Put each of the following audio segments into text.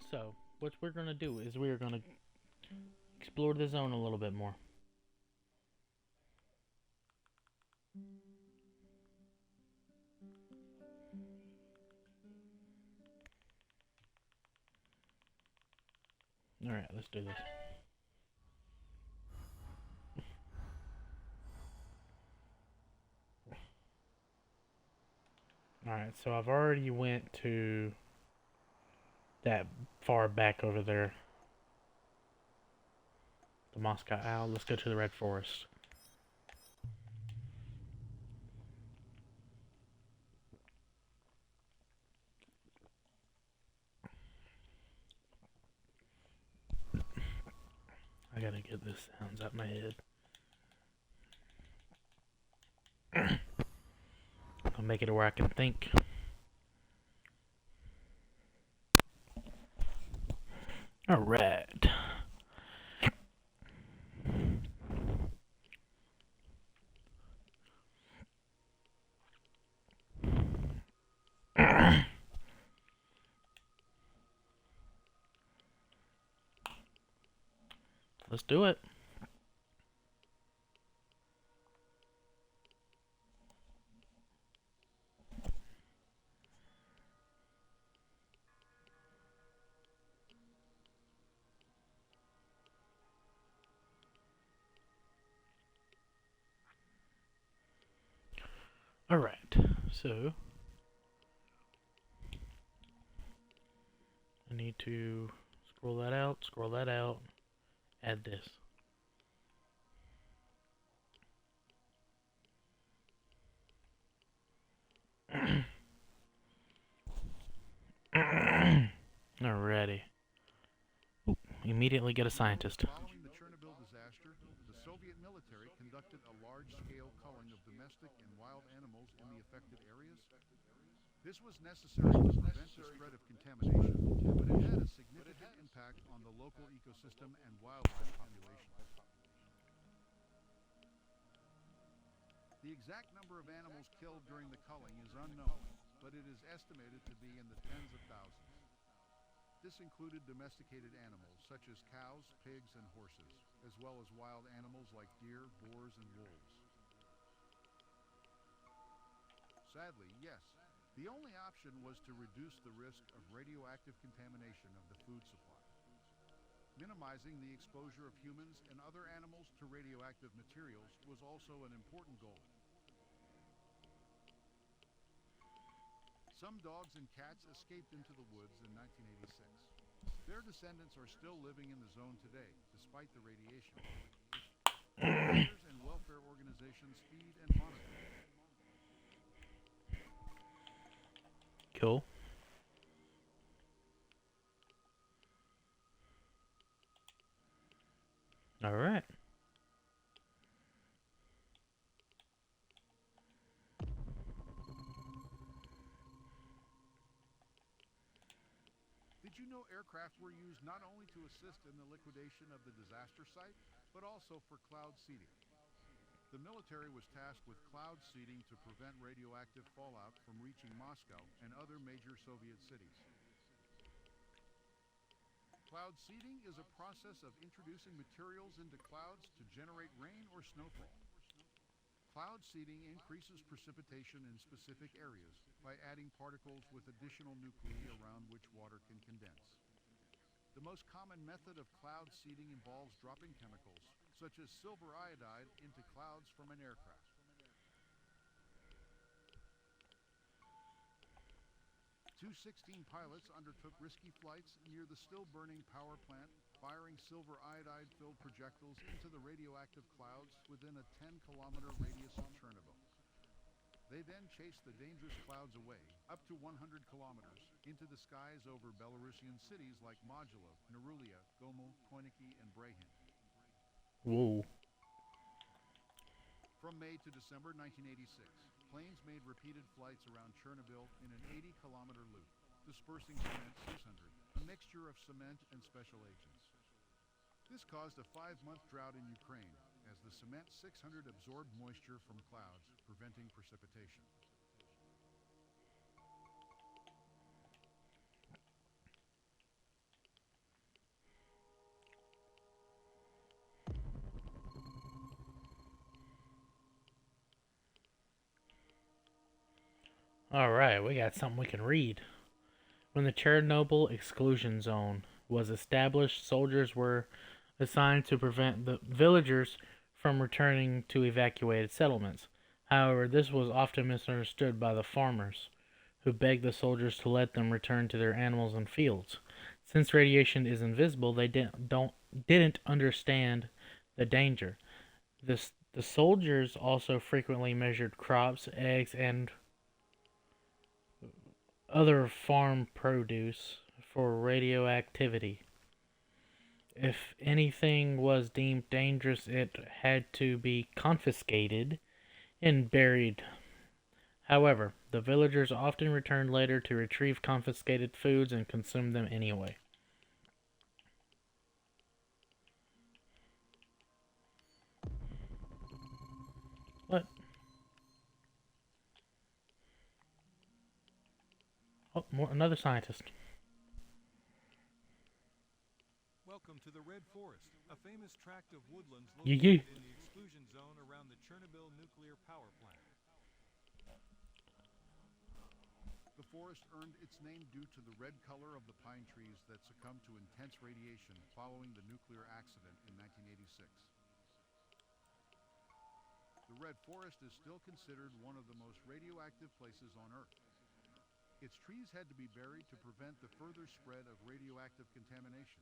So, what we're gonna do is we're gonna explore the zone a little bit more. Alright, let's do this. Alright, so I've already went to that far back over there. The Moscow Owl. Let's go to the Red Forest. I gotta get this sounds out my head. I'll make it where I can think. Alright. Let's do it. Alright, so I need to scroll that out, add this. Alrighty. Ooh, immediately get a scientist. Following the Chernobyl disaster, the Soviet military conducted a large-scale culling of domestic and wild animals in the affected areas. This was necessary to prevent the spread of contamination, but it had a significant impact on the local ecosystem and wildlife population. The exact number of animals killed during the culling is unknown, but it is estimated to be in the tens of thousands. This included domesticated animals such as cows, pigs, and horses, as well as wild animals like deer, boars, and wolves. Sadly, yes, the only option was to reduce the risk of radioactive contamination of the food supply. Minimizing the exposure of humans and other animals to radioactive materials was also an important goal. Some dogs and cats escaped into the woods in 1986. Their descendants are still living in the zone today, despite the radiation. Volunteers and welfare organizations feed and monitor. Cool. Alright. Did you know aircraft were used not only to assist in the liquidation of the disaster site, but also for cloud seeding? The military was tasked with cloud seeding to prevent radioactive fallout from reaching Moscow and other major Soviet cities. Cloud seeding is a process of introducing materials into clouds to generate rain or snowfall. Cloud seeding increases precipitation in specific areas by adding particles with additional nuclei around which water can condense. The most common method of cloud seeding involves dropping chemicals, such as silver iodide, into clouds from an aircraft. Two 16 pilots undertook risky flights near the still-burning power plant, firing silver iodide-filled projectiles into the radioactive clouds within a 10-kilometer radius of Chernobyl. They then chased the dangerous clouds away, up to 100 kilometers, into the skies over Belarusian cities like Modulo, Norulia, Gomel, Koiniki, and Brehin. Whoa. From May to December 1986, planes made repeated flights around Chernobyl in an 80-kilometer loop, dispersing Cement 600, a mixture of cement and special agents. This caused a 5-month drought in Ukraine, as the Cement 600 absorbed moisture from clouds, preventing precipitation. Alright, we got something we can read. When the Chernobyl exclusion zone was established, soldiers were assigned to prevent the villagers from returning to evacuated settlements. However, this was often misunderstood by the farmers, who begged the soldiers to let them return to their animals and fields. Since radiation is invisible, they didn't understand the danger. The soldiers also frequently measured crops, eggs, and other farm produce for radioactivity. If anything was deemed dangerous, it had to be confiscated and buried. However, the villagers often returned later to retrieve confiscated foods and consume them anyway. What? Oh, another scientist. Welcome to the Red Forest, a famous tract of woodlands Yee. located in the exclusion zone around the Chernobyl nuclear power plant. The forest earned its name due to the red color of the pine trees that succumbed to intense radiation following the nuclear accident in 1986. The Red Forest is still considered one of the most radioactive places on Earth. Its trees had to be buried to prevent the further spread of radioactive contamination.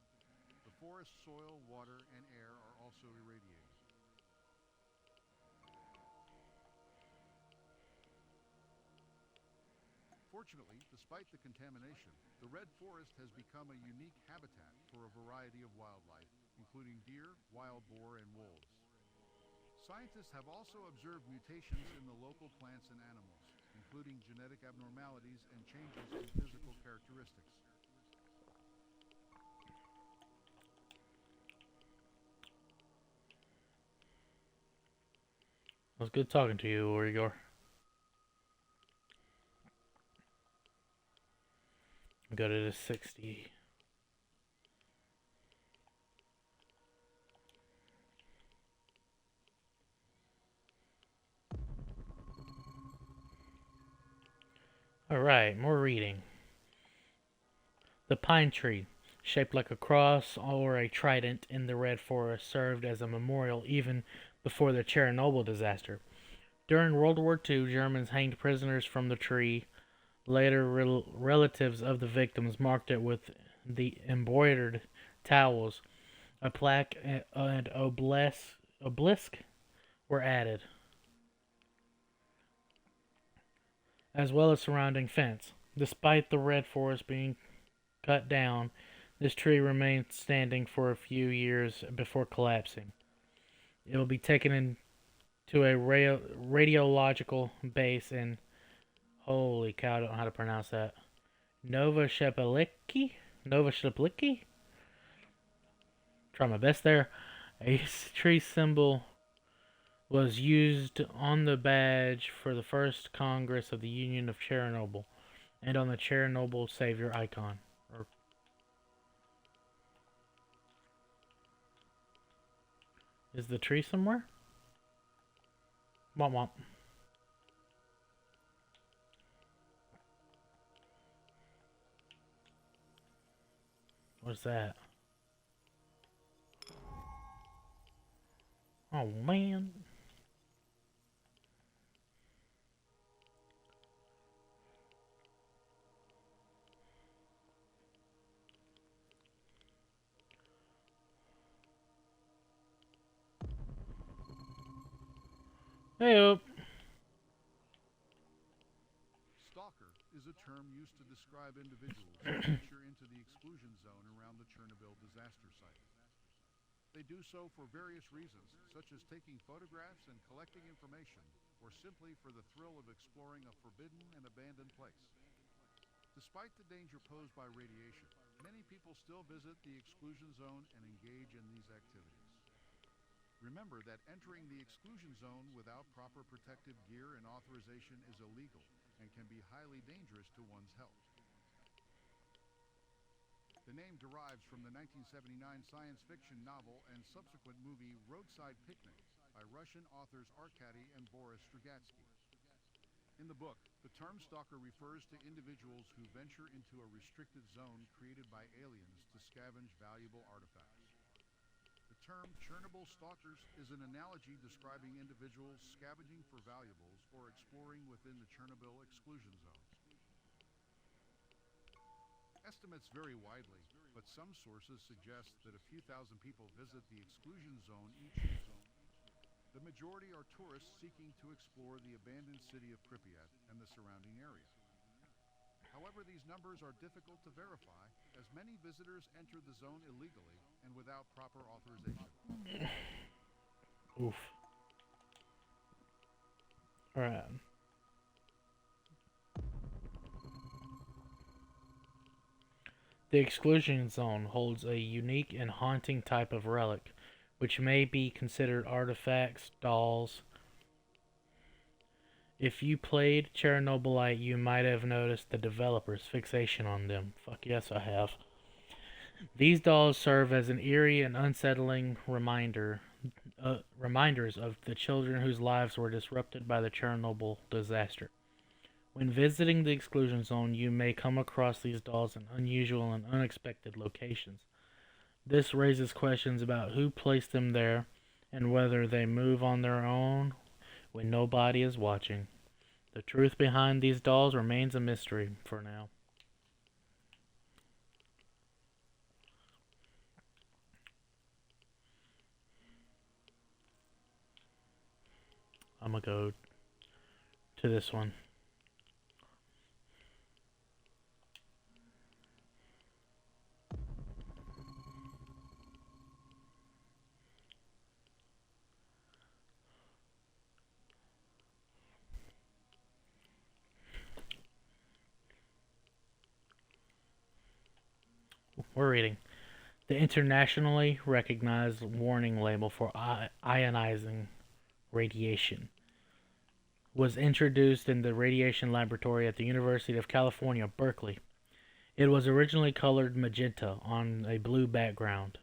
The forest soil, water, and air are also irradiated. Fortunately, despite the contamination, the Red Forest has become a unique habitat for a variety of wildlife, including deer, wild boar, and wolves. Scientists have also observed mutations in the local plants and animals, including genetic abnormalities and changes in physical characteristics. It was good talking to you, Igor. Go to the 60. Alright, more reading. The pine tree, shaped like a cross or a trident in the Red Forest, served as a memorial even before the Chernobyl disaster. During World War II, Germans hanged prisoners from the tree. Later, relatives of the victims marked it with the embroidered towels. A plaque and obelisk were added, as well as surrounding fence. Despite the Red Forest being cut down, this tree remained standing for a few years before collapsing. It will be taken into a radiological base in, holy cow, I don't know how to pronounce that, Novosibirsk? Try my best there. A tree symbol was used on the badge for the first Congress of the Union of Chernobyl and on the Chernobyl Savior icon. Is the tree somewhere? Womp womp. What's that? Oh man. Hey up. Stalker is a term used to describe individuals who venture into the exclusion zone around the Chernobyl disaster site. They do so for various reasons, such as taking photographs and collecting information, or simply for the thrill of exploring a forbidden and abandoned place. Despite the danger posed by radiation, many people still visit the exclusion zone and engage in these activities. Remember that entering the exclusion zone without proper protective gear and authorization is illegal and can be highly dangerous to one's health. The name derives from the 1979 science fiction novel and subsequent movie Roadside Picnic by Russian authors Arkady and Boris Strugatsky. In the book, The term stalker refers to individuals who venture into a restricted zone created by aliens to scavenge valuable artifacts. The term Chernobyl stalkers is an analogy describing individuals scavenging for valuables or exploring within the Chernobyl exclusion zones. Estimates vary widely, but some sources suggest that a few thousand people visit the exclusion zone each year. The majority are tourists seeking to explore the abandoned city of Pripyat and the surrounding area. However, these numbers are difficult to verify, as many visitors enter the zone illegally and without proper authorization. Oof. Alright. The exclusion zone holds a unique and haunting type of relic, which may be considered artifacts, dolls. If you played Chernobylite, you might have noticed the developer's fixation on them. Fuck yes, I have. These dolls serve as an eerie and unsettling reminders of the children whose lives were disrupted by the Chernobyl disaster. When visiting the exclusion zone, you may come across these dolls in unusual and unexpected locations. This raises questions about who placed them there and whether they move on their own when nobody is watching. The truth behind these dolls remains a mystery for now. I'm gonna go to this one. We're reading. The internationally recognized warning label for ionizing radiation was introduced in the radiation laboratory at the University of California, Berkeley. It was originally colored magenta on a blue background.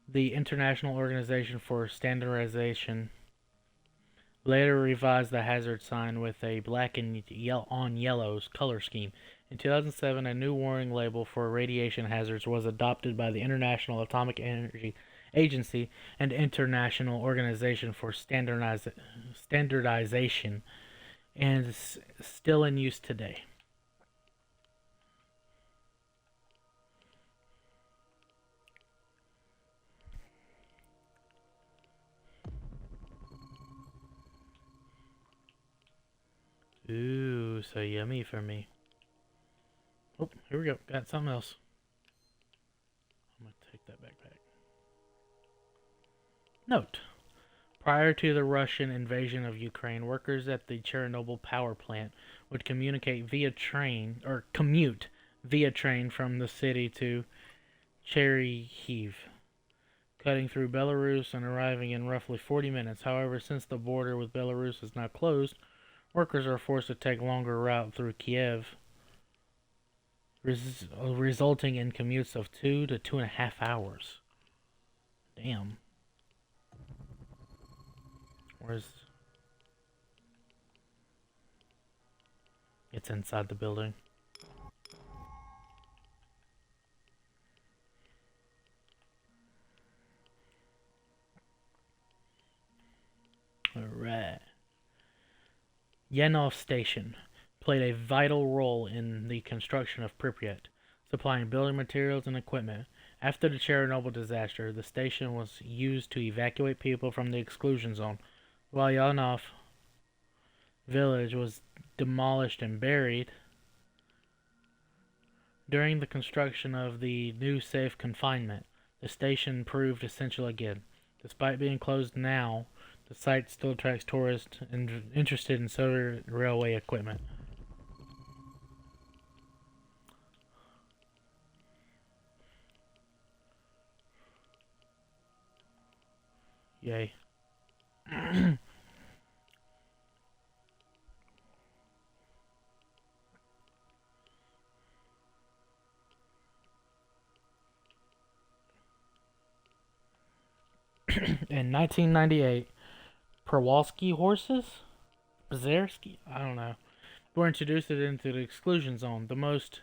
The International Organization for Standardization later revised the hazard sign with a black and on yellow color scheme. In 2007, a new warning label for radiation hazards was adopted by the International Atomic Energy Agency and International Organization for Standardization, and is still in use today. Ooh, so yummy for me. Oh, here we go. Got something else. I'm going to take that backpack. Note. Prior to the Russian invasion of Ukraine, workers at the Chernobyl power plant would commute via train from the city to Chernihiv, cutting through Belarus and arriving in roughly 40 minutes. However, since the border with Belarus is now closed, workers are forced to take a longer route through Kiev, resulting in commutes of 2 to 2.5 hours. Damn. Where's... It's inside the building. Alright. Yanov Station played a vital role in the construction of Pripyat, supplying building materials and equipment. After the Chernobyl disaster, the station was used to evacuate people from the exclusion zone. While Yanov village was demolished and buried, during the construction of the new safe confinement, the station proved essential again. Despite being closed now, the site still attracts tourists interested in solar railway equipment. Yay. In 1998, Przewalski horses? Bzersky? I don't know. were introduced into the exclusion zone. The most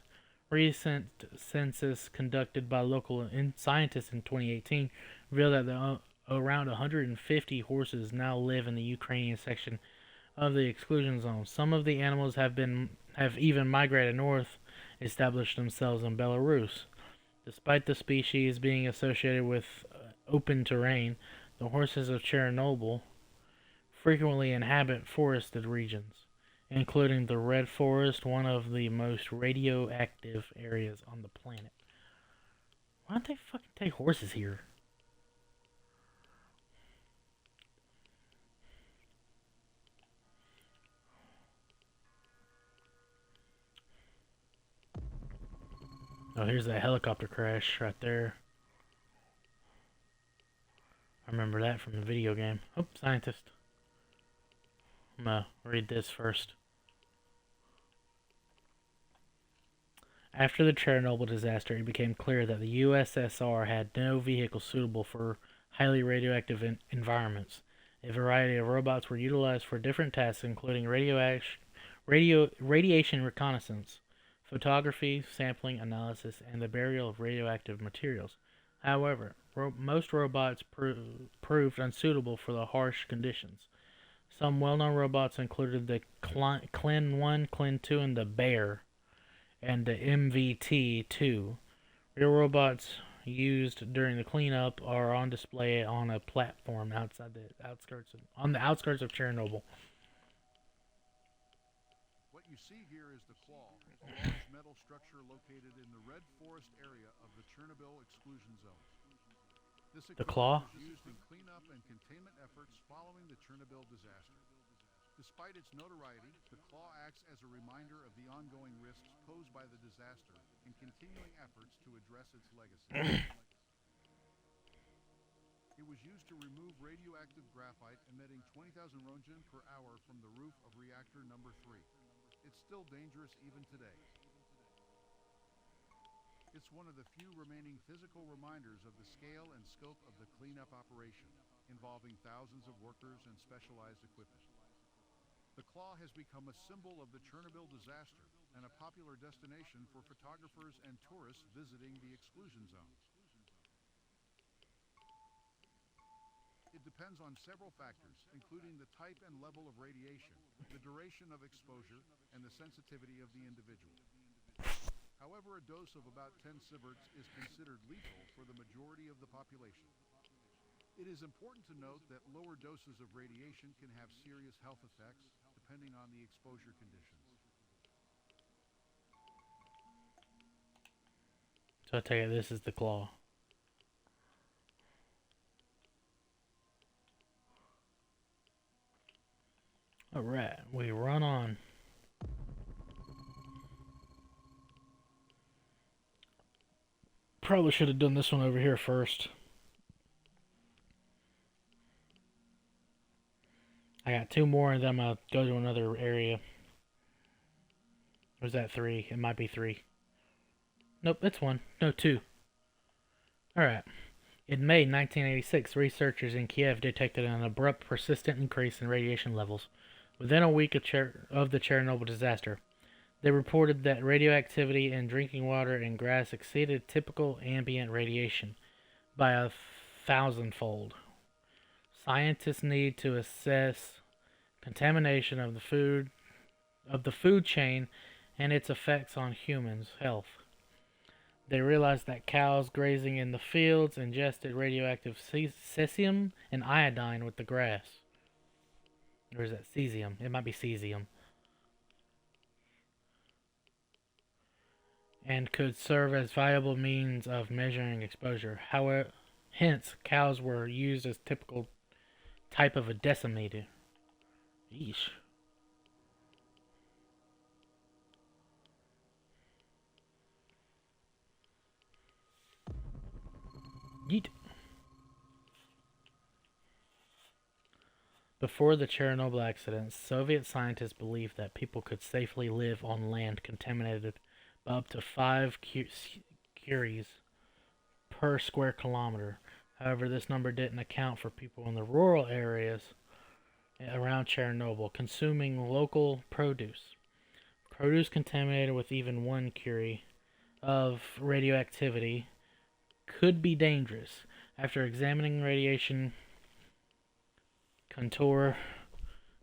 recent census conducted by local scientists in 2018 revealed that around 150 horses now live in the Ukrainian section of the exclusion zone. Some of the animals have even migrated north, established themselves in Belarus. Despite the species being associated with open terrain, the horses of Chernobyl frequently inhabit forested regions, including the Red Forest, one of the most radioactive areas on the planet. Why don't they fucking take horses here? Oh, here's that helicopter crash right there. I remember that from the video game. Oh, scientist. I'm gonna read this first. After the Chernobyl disaster, it became clear that the USSR had no vehicle suitable for highly radioactive environments. A variety of robots were utilized for different tasks, including radiation reconnaissance, photography, sampling analysis, and the burial of radioactive materials. However, most robots proved unsuitable for the harsh conditions. Some well-known robots included the Clin 1, Clin 2, and the Bear, and the MVT-2. Real robots used during the cleanup are on display on a platform outside the outskirts of Chernobyl. What you see here is the claw, a large metal structure located in the Red Forest area of the Chernobyl exclusion zone. This The equipment claw? was used in cleanup and containment efforts following the Chernobyl disaster. Despite its notoriety, the claw acts as a reminder of the ongoing risks posed by the disaster and continuing efforts to address its legacy. It was used to remove radioactive graphite emitting 20,000 roentgen per hour from the roof of reactor number 3. It's still dangerous even today. It's one of the few remaining physical reminders of the scale and scope of the cleanup operation, involving thousands of workers and specialized equipment. The claw has become a symbol of the Chernobyl disaster and a popular destination for photographers and tourists visiting the exclusion zone. It depends on several factors, including the type and level of radiation, the duration of exposure, and the sensitivity of the individual. However, a dose of about 10 sieverts is considered lethal for the majority of the population. It is important to note that lower doses of radiation can have serious health effects, depending on the exposure conditions. So I take it this is the claw. Alright, we run on. Probably should have done this one over here first. I got two more and then I'm gonna go to another area. Or is that three? It might be three. Nope, it's one. No, two. Alright. In May 1986, researchers in Kiev detected an abrupt, persistent increase in radiation levels within a week of the Chernobyl disaster. They reported that radioactivity in drinking water and grass exceeded typical ambient radiation by 1,000-fold. Scientists need to assess contamination of the food chain and its effects on humans' health. They realized that cows grazing in the fields ingested radioactive cesium and iodine with the grass. Or is that cesium? It might be cesium. And could serve as viable means of measuring exposure. However, hence, cows were used as typical type of a decimator. Yeesh. Yeet. Before the Chernobyl accident, Soviet scientists believed that people could safely live on land contaminated by up to 5 curies per square kilometer. However, this number didn't account for people in the rural areas around Chernobyl consuming local produce. Produce contaminated with even 1 curie of radioactivity could be dangerous. After examining radiation contour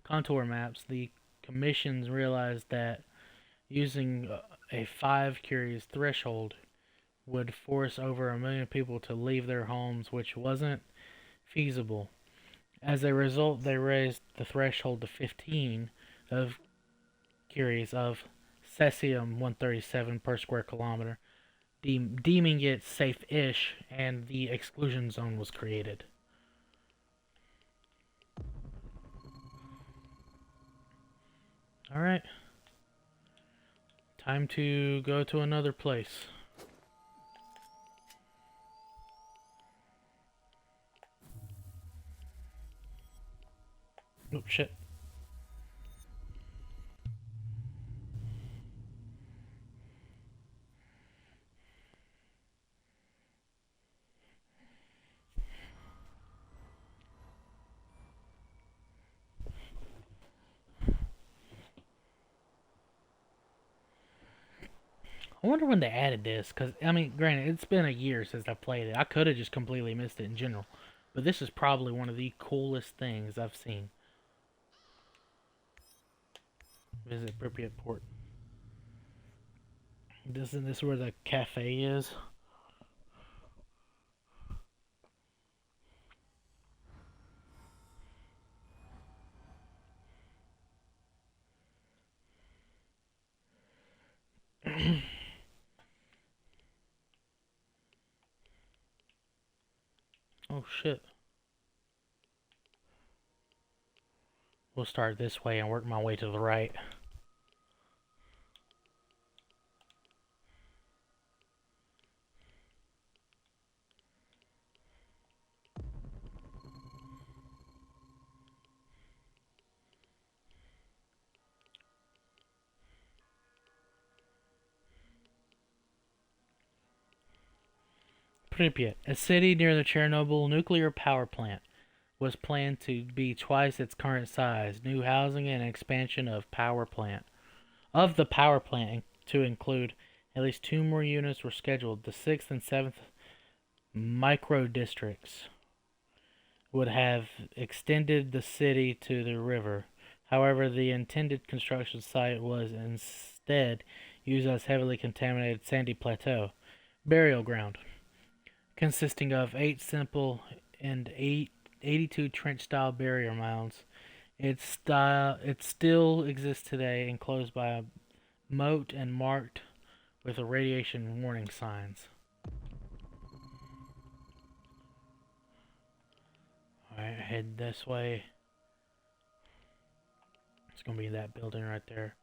maps, the commissions realized that using a 5 curies threshold would force over 1 million people to leave their homes, which wasn't feasible. As a result, they raised the threshold to 15 of curies of cesium-137 per square kilometer, deeming it safe-ish, and the exclusion zone was created. Alright. Time to go to another place. Oh, shit. I wonder when they added this, because, I mean, granted, it's been a year since I played it. I could have just completely missed it in general. But this is probably one of the coolest things I've seen. Visit Pripyat Port. Isn't this where the cafe is? Oh shit. We'll start this way and work my way to the right. Pripyat, a city near the Chernobyl nuclear power plant, was planned to be twice its current size. New housing and expansion of the power plant to include at least 2 more units were scheduled. The 6th and 7th micro districts would have extended the city to the river. However, the intended construction site was instead used as heavily contaminated sandy plateau burial ground, consisting of 8 simple and 82 trench-style burial mounds. It still exists today, enclosed by a moat and marked with radiation warning signs. Alright, head this way. It's gonna be that building right there.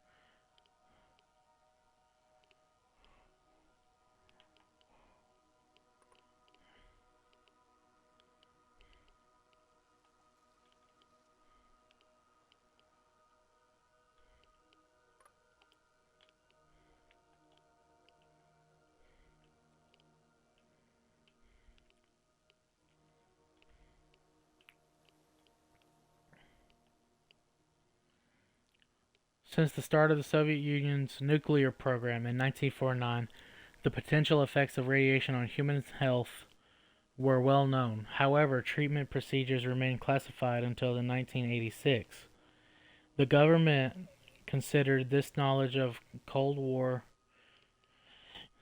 Since the start of the Soviet Union's nuclear program in 1949, the potential effects of radiation on human health were well known. However, treatment procedures remained classified until 1986. The government considered this knowledge of Cold War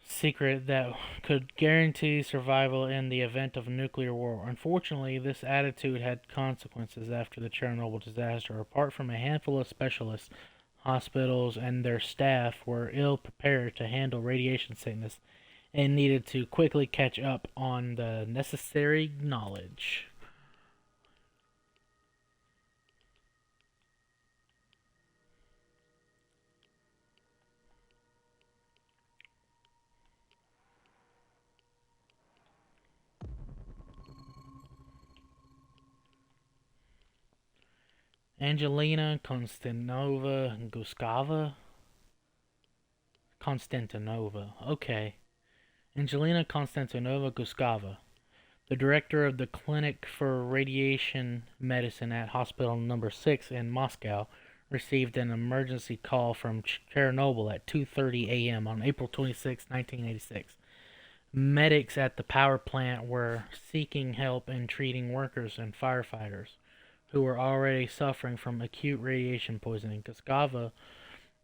secret that could guarantee survival in the event of a nuclear war. Unfortunately, this attitude had consequences after the Chernobyl disaster. Apart from a handful of specialists, hospitals and their staff were ill prepared to handle radiation sickness and needed to quickly catch up on the necessary knowledge. Angelina Konstantinova. Okay. Angelina Konstantinova Guskava, the director of the Clinic for Radiation Medicine at Hospital Number 6 in Moscow, received an emergency call from Chernobyl at 2:30 a.m. on April 26, 1986. Medics at the power plant were seeking help in treating workers and firefighters who were already suffering from acute radiation poisoning. Kaskava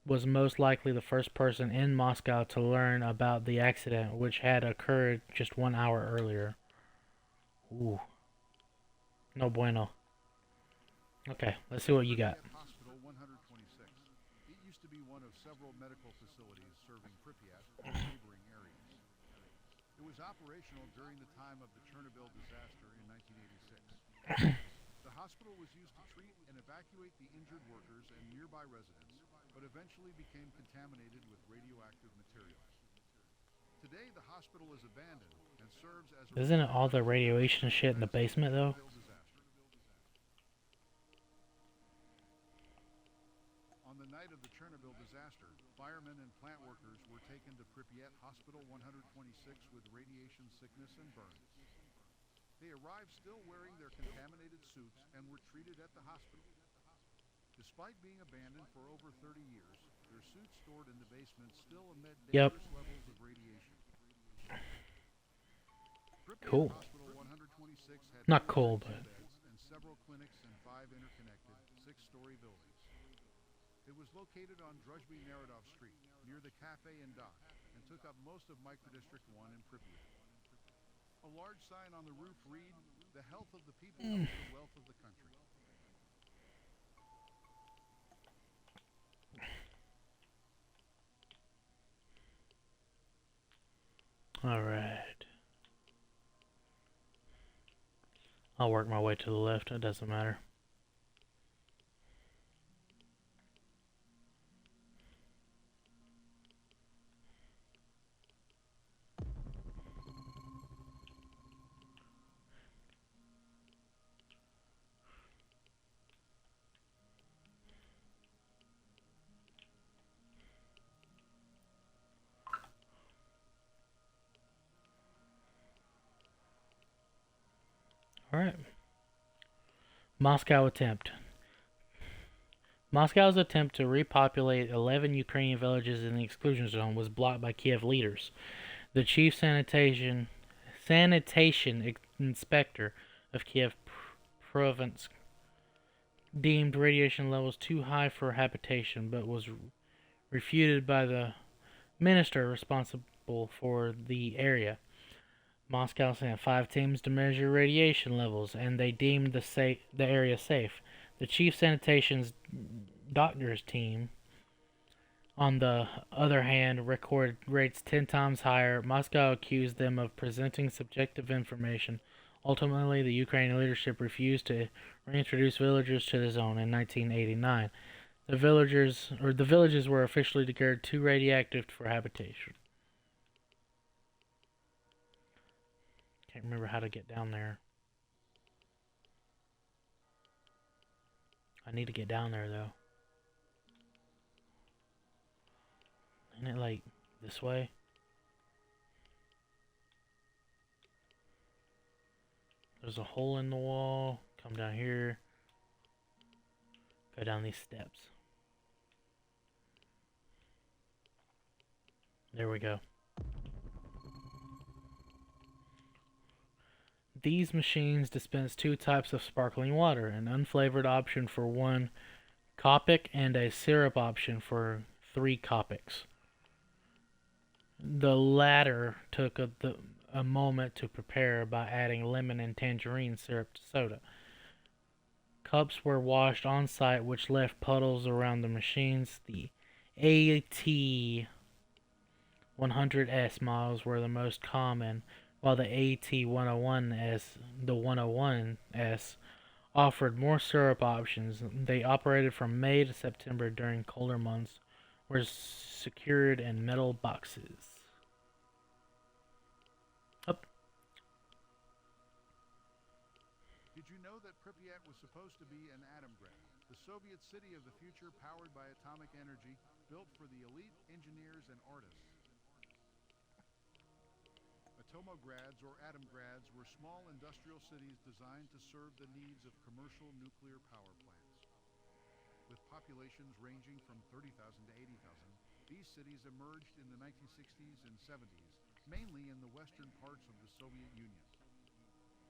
was most likely the first person in Moscow to learn about the accident, which had occurred just 1 hour earlier. Ooh. No bueno. Okay, let's see what you got. Pripyat Hospital 126. It used to be one of several medical facilities serving Pripyat and neighboring areas. It was operational during the time of the Chernobyl disaster in 1986. The hospital was used to treat and evacuate the injured workers and nearby residents, but eventually became contaminated with radioactive materials. Today, the hospital is abandoned and serves as a Isn't it all the radiation shit in the basement, though? On the night of the Chernobyl disaster, firemen and plant workers were taken to Pripyat Hospital 126 with radiation sickness and burns. They arrived still wearing their contaminated suits and were treated at the hospital. Despite being abandoned for over 30 years, their suits stored in the basement still emit dangerous levels of radiation. Pripyat Cool. Hospital 126 had Not 2 cool, ICU but beds and several clinics and 5 interconnected 6-story buildings. It was located on Druzhby-Narodov Street, near the cafe and dock, and took up most of Microdistrict 1 in Pripyat. A large sign on the roof read, "The health of the people is the wealth of the country." alright. I'll work my way to the left, it doesn't matter. Alright. Moscow attempt. Moscow's attempt to repopulate 11 Ukrainian villages in the exclusion zone was blocked by Kiev leaders. The chief sanitation inspector of Kiev province deemed radiation levels too high for habitation, but was refuted by the minister responsible for the area. Moscow sent 5 teams to measure radiation levels, and they deemed the area safe. The chief sanitation doctor's team, on the other hand, recorded rates 10 times higher. Moscow accused them of presenting subjective information. Ultimately, the Ukrainian leadership refused to reintroduce villagers to the zone in 1989. The villages were officially declared too radioactive for habitation. Can't remember how to get down there. I need to get down there, though. Isn't it like this way? There's a hole in the wall. Come down here. Go down these steps. There we go. These machines dispense 2 types of sparkling water, an unflavored option for 1 Copic and a syrup option for 3 Copics. The latter took a moment to prepare by adding lemon and tangerine syrup to soda. Cups were washed on site, which left puddles around the machines. The AT100S models were the most common, while the AT101S offered more syrup options. They operated from May to September during colder months, were secured in metal boxes. Up. Did you know that Pripyat was supposed to be an Atomgrad, the Soviet city of the future powered by atomic energy, built for the elite engineers and artists? Atomograds or Atomgrads were small industrial cities designed to serve the needs of commercial nuclear power plants. With populations ranging from 30,000 to 80,000, these cities emerged in the 1960s and 70s, mainly in the western parts of the Soviet Union.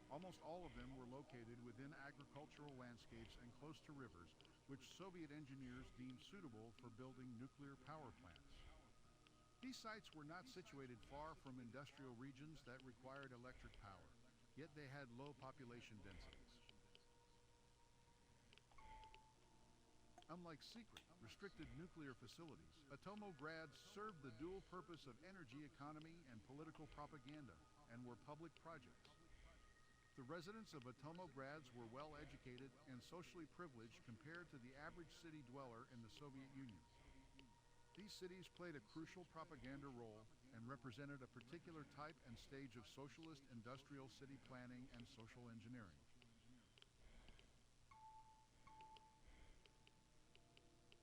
Almost all of them were located within agricultural landscapes and close to rivers, which Soviet engineers deemed suitable for building nuclear power plants. These sites were not situated far from industrial regions that required electric power, yet they had low population densities. Unlike secret, restricted nuclear facilities, Atomograd served the dual purpose of energy economy and political propaganda, and were public projects. The residents of Atomograds were well educated and socially privileged compared to the average city dweller in the Soviet Union. These cities played a crucial propaganda role and represented a particular type and stage of socialist industrial city planning and social engineering.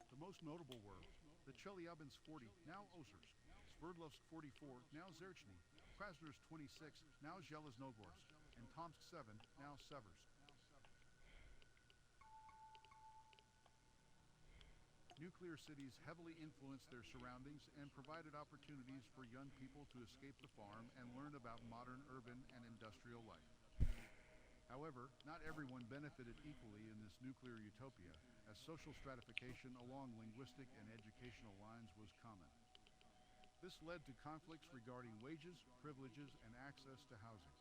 The most notable were the Chelyabinsk 40, now Osursk, Sverdlovsk 44, now Zherchny, Krasnoyarsk 26, now Zheleznogorsk, and Tomsk 7, now Seversk. Nuclear cities heavily influenced their surroundings and provided opportunities for young people to escape the farm and learn about modern urban and industrial life. However, not everyone benefited equally in this nuclear utopia, as social stratification along linguistic and educational lines was common. This led to conflicts regarding wages, privileges, and access to housing.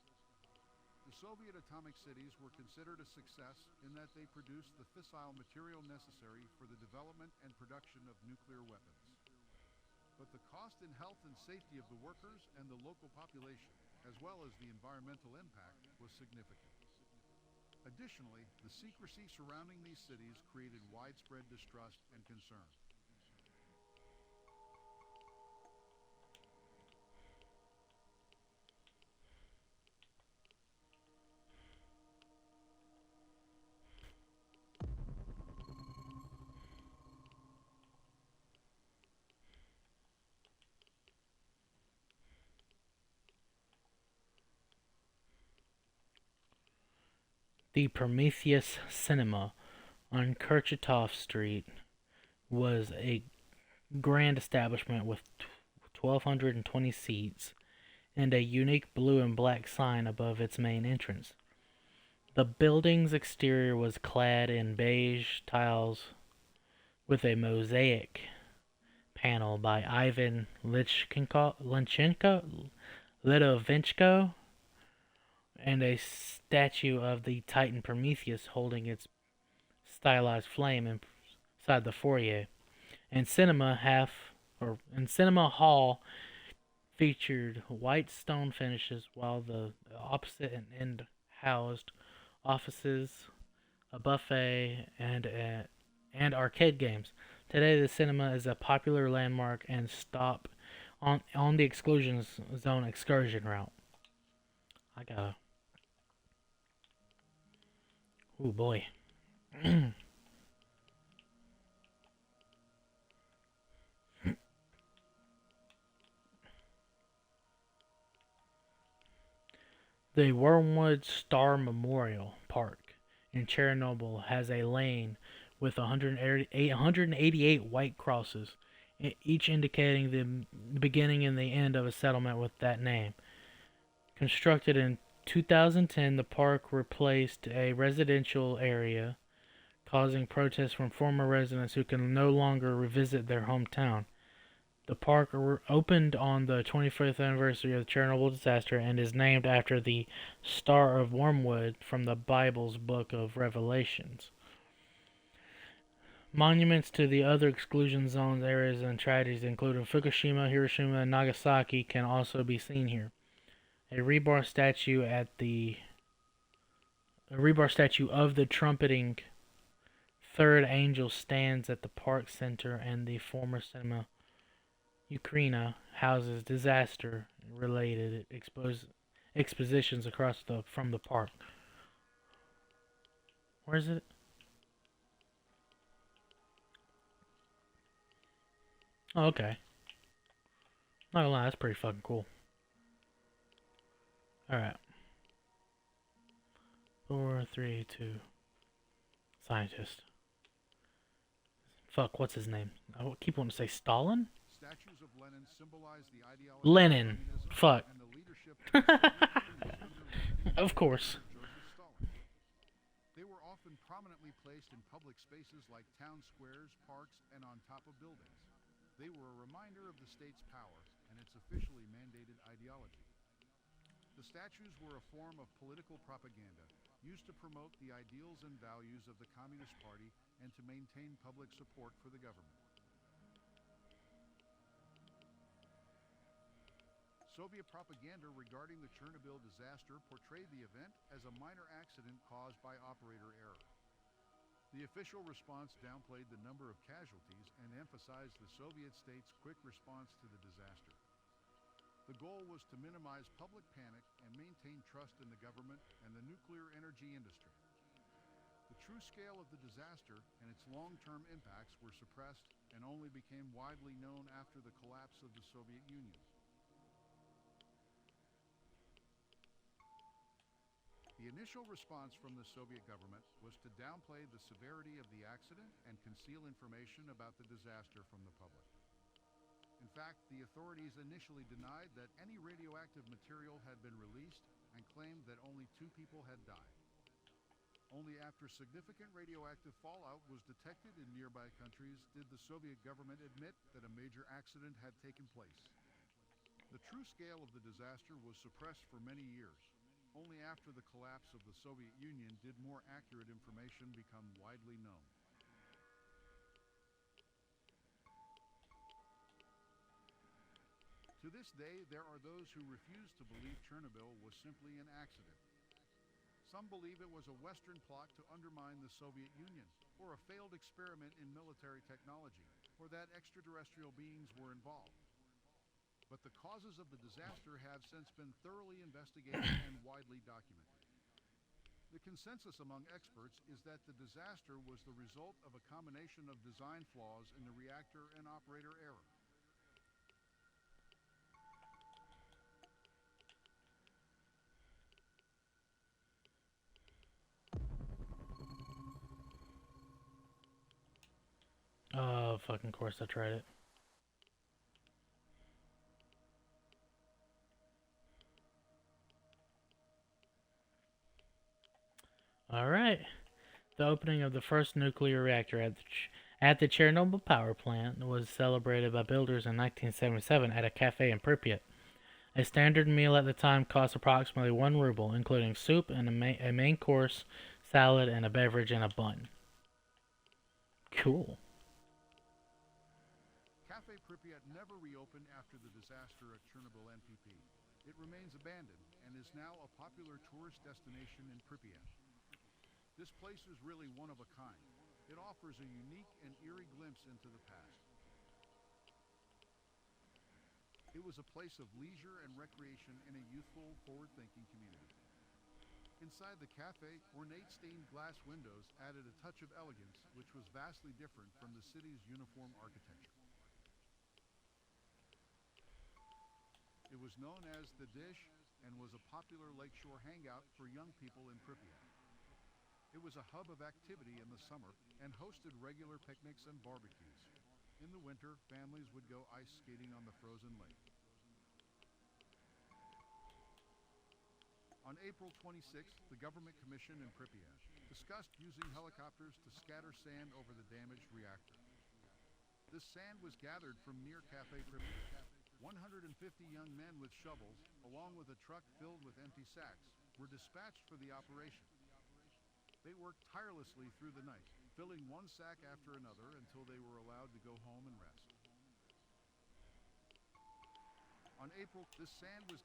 The Soviet atomic cities were considered a success in that they produced the fissile material necessary for the development and production of nuclear weapons. But the cost in health and safety of the workers and the local population, as well as the environmental impact, was significant. Additionally, the secrecy surrounding these cities created widespread distrust and concern. The Prometheus Cinema on Kurchatov Street was a grand establishment with 1,220 seats and a unique blue and black sign above its main entrance. The building's exterior was clad in beige tiles with a mosaic panel by Ivan Lidovinchko, and a statue of the Titan Prometheus holding its stylized flame inside the foyer. And cinema hall featured white stone finishes, while the opposite end housed offices, a buffet, and arcade games. Today, the cinema is a popular landmark and stop on the exclusion zone excursion route. I gotta. Oh boy. The Wormwood Star Memorial Park in Chernobyl has a lane with 188 white crosses, each indicating the beginning and the end of a settlement with that name. Constructed in 2010, the park replaced a residential area, causing protests from former residents who can no longer revisit their hometown. The park opened on the 25th anniversary of the Chernobyl disaster and is named after the Star of Wormwood from the Bible's Book of Revelations. Monuments to the other exclusion zones areas and tragedies, including Fukushima, Hiroshima, and Nagasaki, can also be seen here. A rebar statue of the trumpeting third angel stands at the park center, and the former cinema Ukraina houses disaster-related expositions across from the park. Where is it? Oh, okay. Not gonna lie, that's pretty fucking cool. Alright. 4, 3, 2. Scientist. Fuck, what's his name? I keep wanting to say Stalin? Statues of Lenin symbolize the ideology of Lenin. communism Fuck. and the leadership of the Soviet Union under Lenin Of course. and Joseph Stalin. They were often prominently placed in public spaces like town squares, parks, and on top of buildings. They were a reminder of the state's power and its officially mandated ideology. The statues were a form of political propaganda used to promote the ideals and values of the Communist Party and to maintain public support for the government. Soviet propaganda regarding the Chernobyl disaster portrayed the event as a minor accident caused by operator error. The official response downplayed the number of casualties and emphasized the Soviet state's quick response to the disaster. The goal was to minimize public panic and maintain trust in the government and the nuclear energy industry. The true scale of the disaster and its long-term impacts were suppressed and only became widely known after the collapse of the Soviet Union. The initial response from the Soviet government was to downplay the severity of the accident and conceal information about the disaster from the public. In fact, the authorities initially denied that any radioactive material had been released and claimed that only 2 people had died. Only after significant radioactive fallout was detected in nearby countries did the Soviet government admit that a major accident had taken place. The true scale of the disaster was suppressed for many years. Only after the collapse of the Soviet Union did more accurate information become widely known. To this day, there are those who refuse to believe Chernobyl was simply an accident. Some believe it was a Western plot to undermine the Soviet Union, or a failed experiment in military technology, or that extraterrestrial beings were involved. But the causes of the disaster have since been thoroughly investigated and widely documented. The consensus among experts is that the disaster was the result of a combination of design flaws in the reactor and operator error. Oh, fucking course I tried it. Alright. The opening of the first nuclear reactor at the Chernobyl power plant was celebrated by builders in 1977 at a cafe in Pripyat. A standard meal at the time cost approximately 1 ruble, including soup and a main course, salad, and a beverage and a bun. Cool. Cafe Pripyat never reopened after the disaster at Chernobyl NPP. It remains abandoned and is now a popular tourist destination in Pripyat. This place is really one of a kind. It offers a unique and eerie glimpse into the past. It was a place of leisure and recreation in a youthful, forward-thinking community. Inside the cafe, ornate stained glass windows added a touch of elegance, which was vastly different from the city's uniform architecture. It was known as The Dish and was a popular lakeshore hangout for young people in Pripyat. It was a hub of activity in the summer and hosted regular picnics and barbecues. In the winter, families would go ice skating on the frozen lake. On April 26th, the government commission in Pripyat discussed using helicopters to scatter sand over the damaged reactor. This sand was gathered from near Cafe Pripyat. 150 young men with shovels, along with a truck filled with empty sacks, were dispatched for the operation. They worked tirelessly through the night, filling one sack after another until they were allowed to go home and rest. On April, this sand was...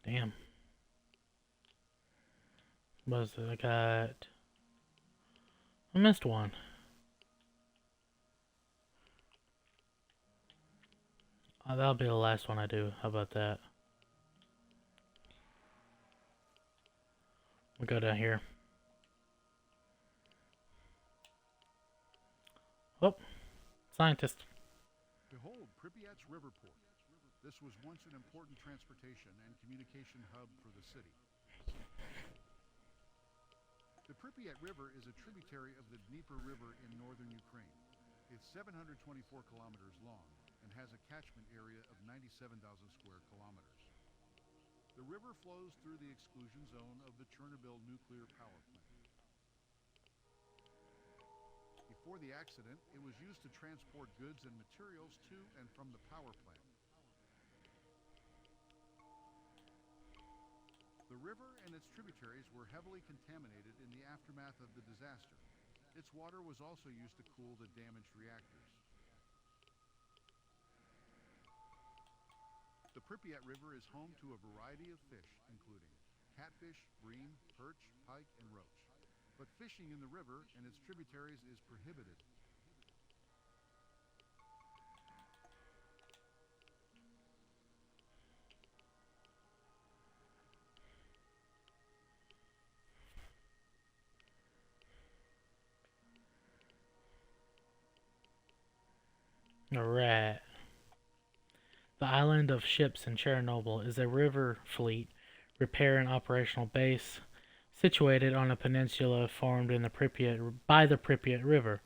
Damn. Was it? I got... I missed one. That'll be the last one I do. How about that? We'll go down here. Oh, scientist. Behold, Pripyat's river port. This was once an important transportation and communication hub for the city. The Pripyat River is a tributary of the Dnieper River in northern Ukraine. It's 724 kilometers long and has a catchment area of 97,000 square kilometers. The river flows through the exclusion zone of the Chernobyl nuclear power plant. Before the accident, it was used to transport goods and materials to and from the power plant. The river and its tributaries were heavily contaminated in the aftermath of the disaster. Its water was also used to cool the damaged reactors. The Pripyat River is home to a variety of fish, including catfish, bream, perch, pike, and roach. But fishing in the river and its tributaries is prohibited. Alright. The island of ships in Chernobyl is a river fleet repair and operational base situated on a peninsula formed in by the Pripyat River.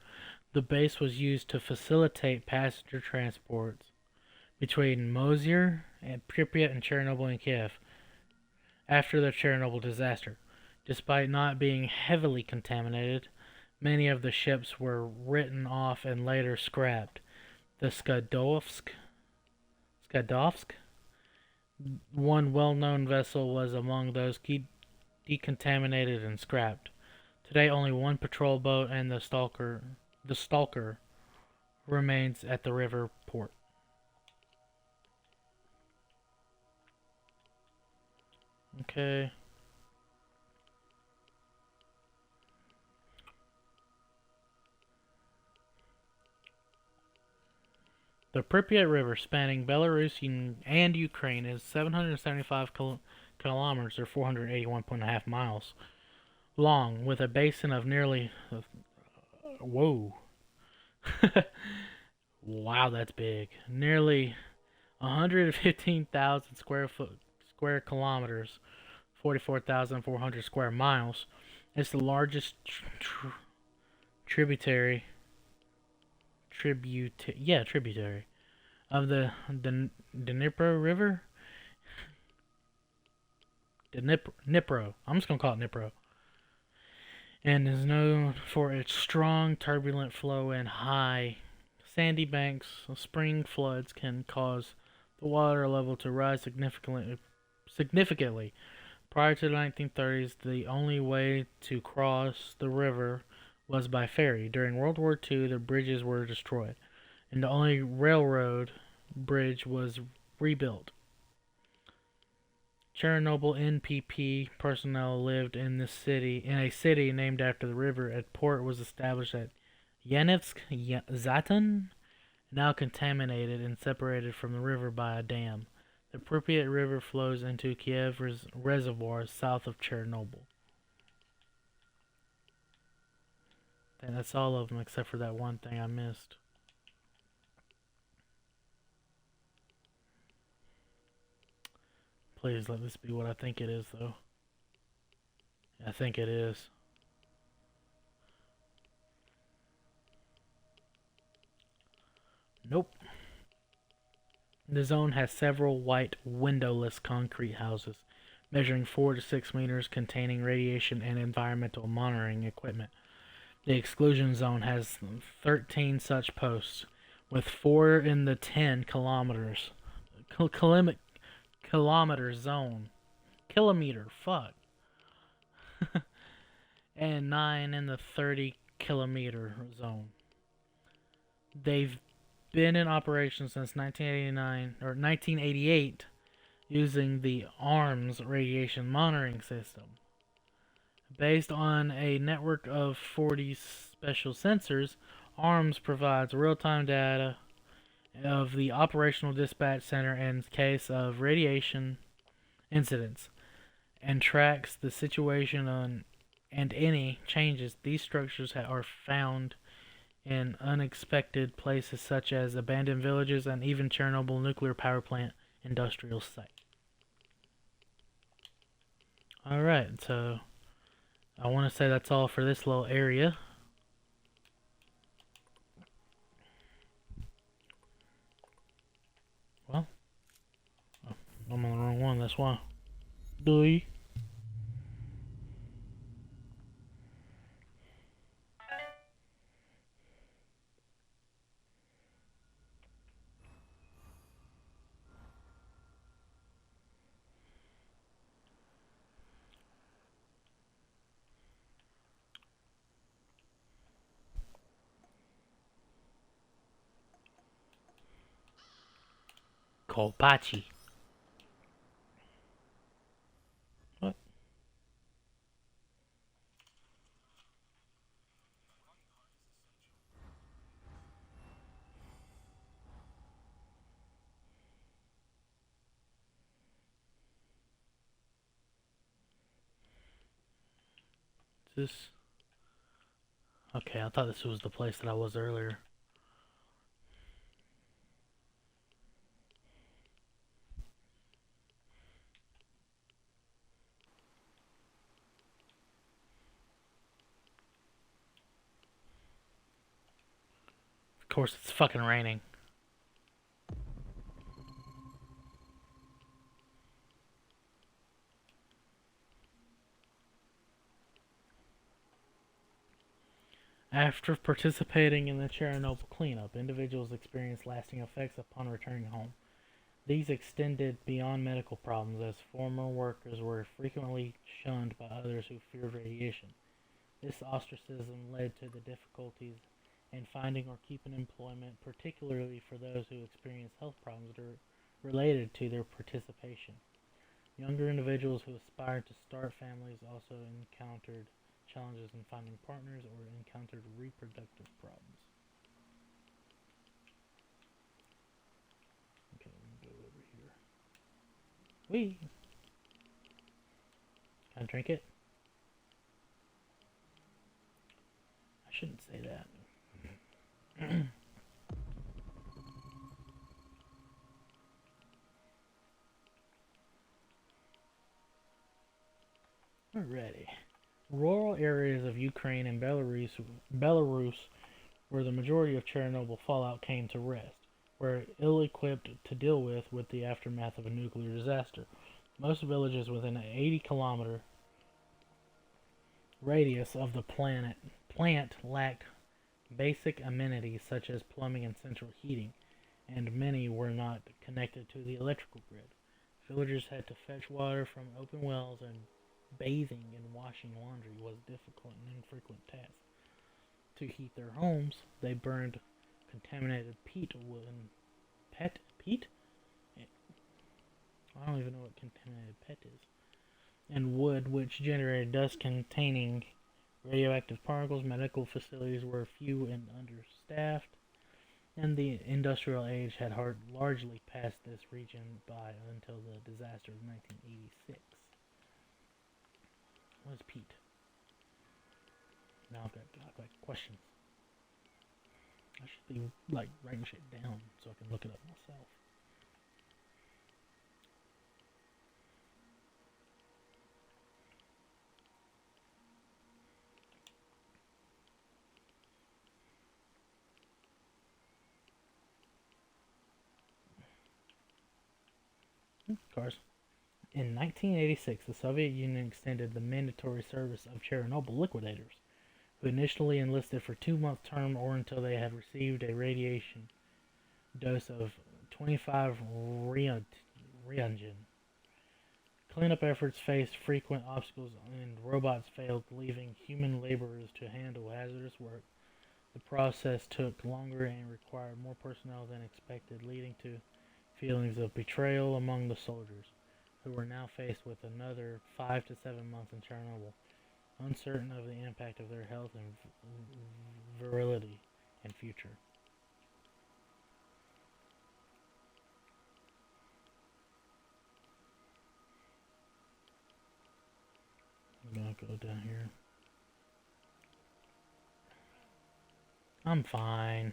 The base was used to facilitate passenger transports between Mozyr and Pripyat and Chernobyl and Kiev after the Chernobyl disaster. Despite not being heavily contaminated, many of the ships were written off and later scrapped. The Skadovsk, one well-known vessel, was among those decontaminated and scrapped. Today, only one patrol boat and the Stalker, remains at the river port. Okay. The Pripyat River, spanning Belarus and Ukraine, is 775 kilometers or 481.5 miles long, with a basin of nearly whoa. Wow, that's big. Nearly 115,000 square kilometers, 44,400 square miles. It's the largest tributary of the Dnipro River. Dnipro. I'm just gonna call it Dnipro. And is known for its strong, turbulent flow and high sandy banks. Spring floods can cause the water level to rise significantly. Prior to the 1930s, the only way to cross the river was by ferry. During World War II, the bridges were destroyed, and the only railroad bridge was rebuilt. Chernobyl NPP personnel lived in a city named after the river. A port was established at Yanevsk Zaton, now contaminated and separated from the river by a dam. The Pripyat River flows into Kiev Reservoir south of Chernobyl. And that's all of them except for that one thing I missed. Please let this be what I think it is, though. I think it is. Nope. The zone has several white, windowless concrete houses, measuring 4 to 6 meters, containing radiation and environmental monitoring equipment. The exclusion zone has 13 such posts, with 4 in the 10 kilometer zone. Kilometer, fuck. And 9 in the 30 kilometer zone. They've been in operation since 1988 using the ARMS radiation monitoring system. Based on a network of 40 special sensors, ARMS provides real-time data of the operational dispatch center in case of radiation incidents and tracks the situation and any changes. These structures are found in unexpected places such as abandoned villages and even Chernobyl nuclear power plant industrial site. Alright, so I want to say that's all for this little area. Well, I'm on the wrong one, that's why. Doy. Kolpachi. What? Is this... Okay, I thought this was the place that I was earlier. Of course, it's fucking raining. After participating in the Chernobyl cleanup, individuals experienced lasting effects upon returning home. These extended beyond medical problems, as former workers were frequently shunned by others who feared radiation. This ostracism led to the difficulties in finding or keeping employment, particularly for those who experienced health problems related to their participation. Younger individuals who aspired to start families also encountered challenges in finding partners or encountered reproductive problems. Okay, let me go over here. Wee! Can I drink it? I shouldn't say that. Alrighty. Rural areas of Ukraine and Belarus, where the majority of Chernobyl fallout came to rest, were ill-equipped to deal with the aftermath of a nuclear disaster. Most villages within an 80-kilometer radius of the plant lacked basic amenities such as plumbing and central heating, and many were not connected to the electrical grid. Villagers had to fetch water from open wells, and bathing and washing laundry was a difficult and infrequent task. To heat their homes, they burned contaminated peat wood and peat? I don't even know what contaminated pet is. And wood, which generated dust containing radioactive particles. Medical facilities were few and understaffed, and the industrial age had largely passed this region by until the disaster of 1986. What is peat? Now I've got questions. I should be like writing shit down so I can look it up myself. Cars. In 1986, the Soviet Union extended the mandatory service of Chernobyl liquidators, who initially enlisted for 2-month term or until they had received a radiation dose of 25 Ryangin. Cleanup efforts faced frequent obstacles and robots failed, leaving human laborers to handle hazardous work. The process took longer and required more personnel than expected, leading to feelings of betrayal among the soldiers, who were now faced with another 5 to 7 months in Chernobyl, uncertain of the impact of their health and virility and future. I'm gonna go down here. I'm fine.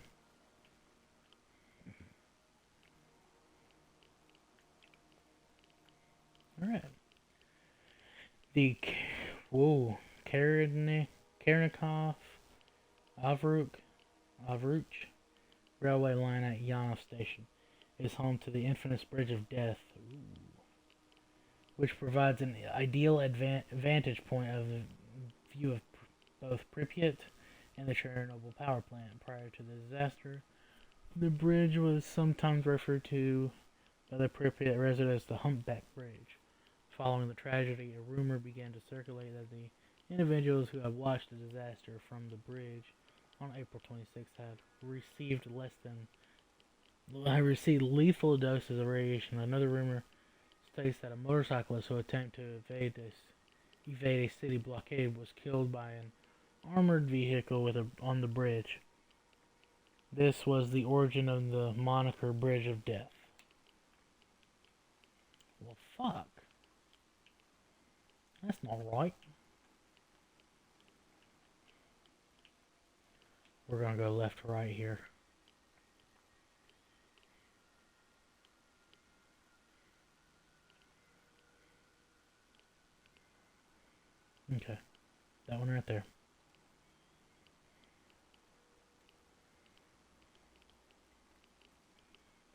Alright. Whoa, Kernikov Avruch railway line at Yanov Station is home to the infamous Bridge of Death, which provides an ideal vantage point of the view of both Pripyat and the Chernobyl power plant. Prior to the disaster, the bridge was sometimes referred to by the Pripyat residents as the Humpback Bridge. Following the tragedy, a rumor began to circulate that the individuals who had watched the disaster from the bridge on April 26th had received lethal doses of radiation. Another rumor states that a motorcyclist who attempted to evade a city blockade was killed by an armored vehicle on the bridge. This was the origin of the moniker Bridge of Death. Well, fuck. That's not right. We're gonna go left to right here. Okay. That one right there.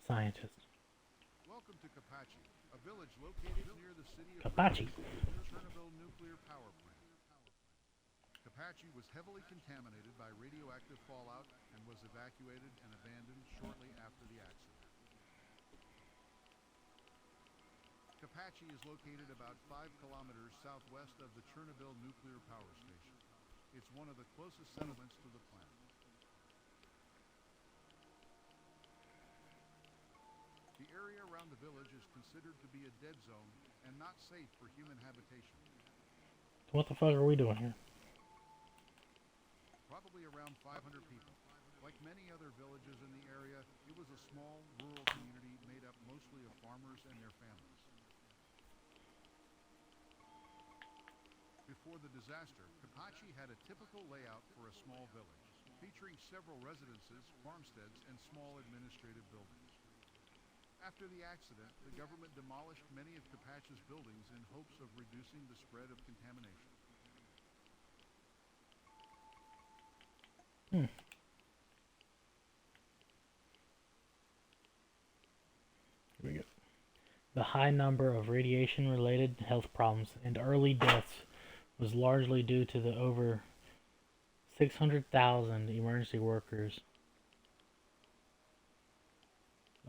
Scientist. Welcome to Kapachi, a village located near the city of Kapachi. Chernobyl nuclear power plant. Kapachi was heavily contaminated by radioactive fallout and was evacuated and abandoned shortly after the accident. Kapachi is located about 5 kilometers southwest of the Chernobyl nuclear power station. It's one of the closest settlements to the plant. The area around the village is considered to be a dead zone and not safe for human habitation. What the fuck are we doing here? Probably around 500 people. Like many other villages in the area, it was a small, rural community made up mostly of farmers and their families. Before the disaster, Kapachi had a typical layout for a small village, featuring several residences, farmsteads, and small administrative buildings. After the accident, the government demolished many of Kapachi's buildings in hopes of reducing the spread of contamination. Here we go. The high number of radiation-related health problems and early deaths was largely due to the over 600,000 emergency workers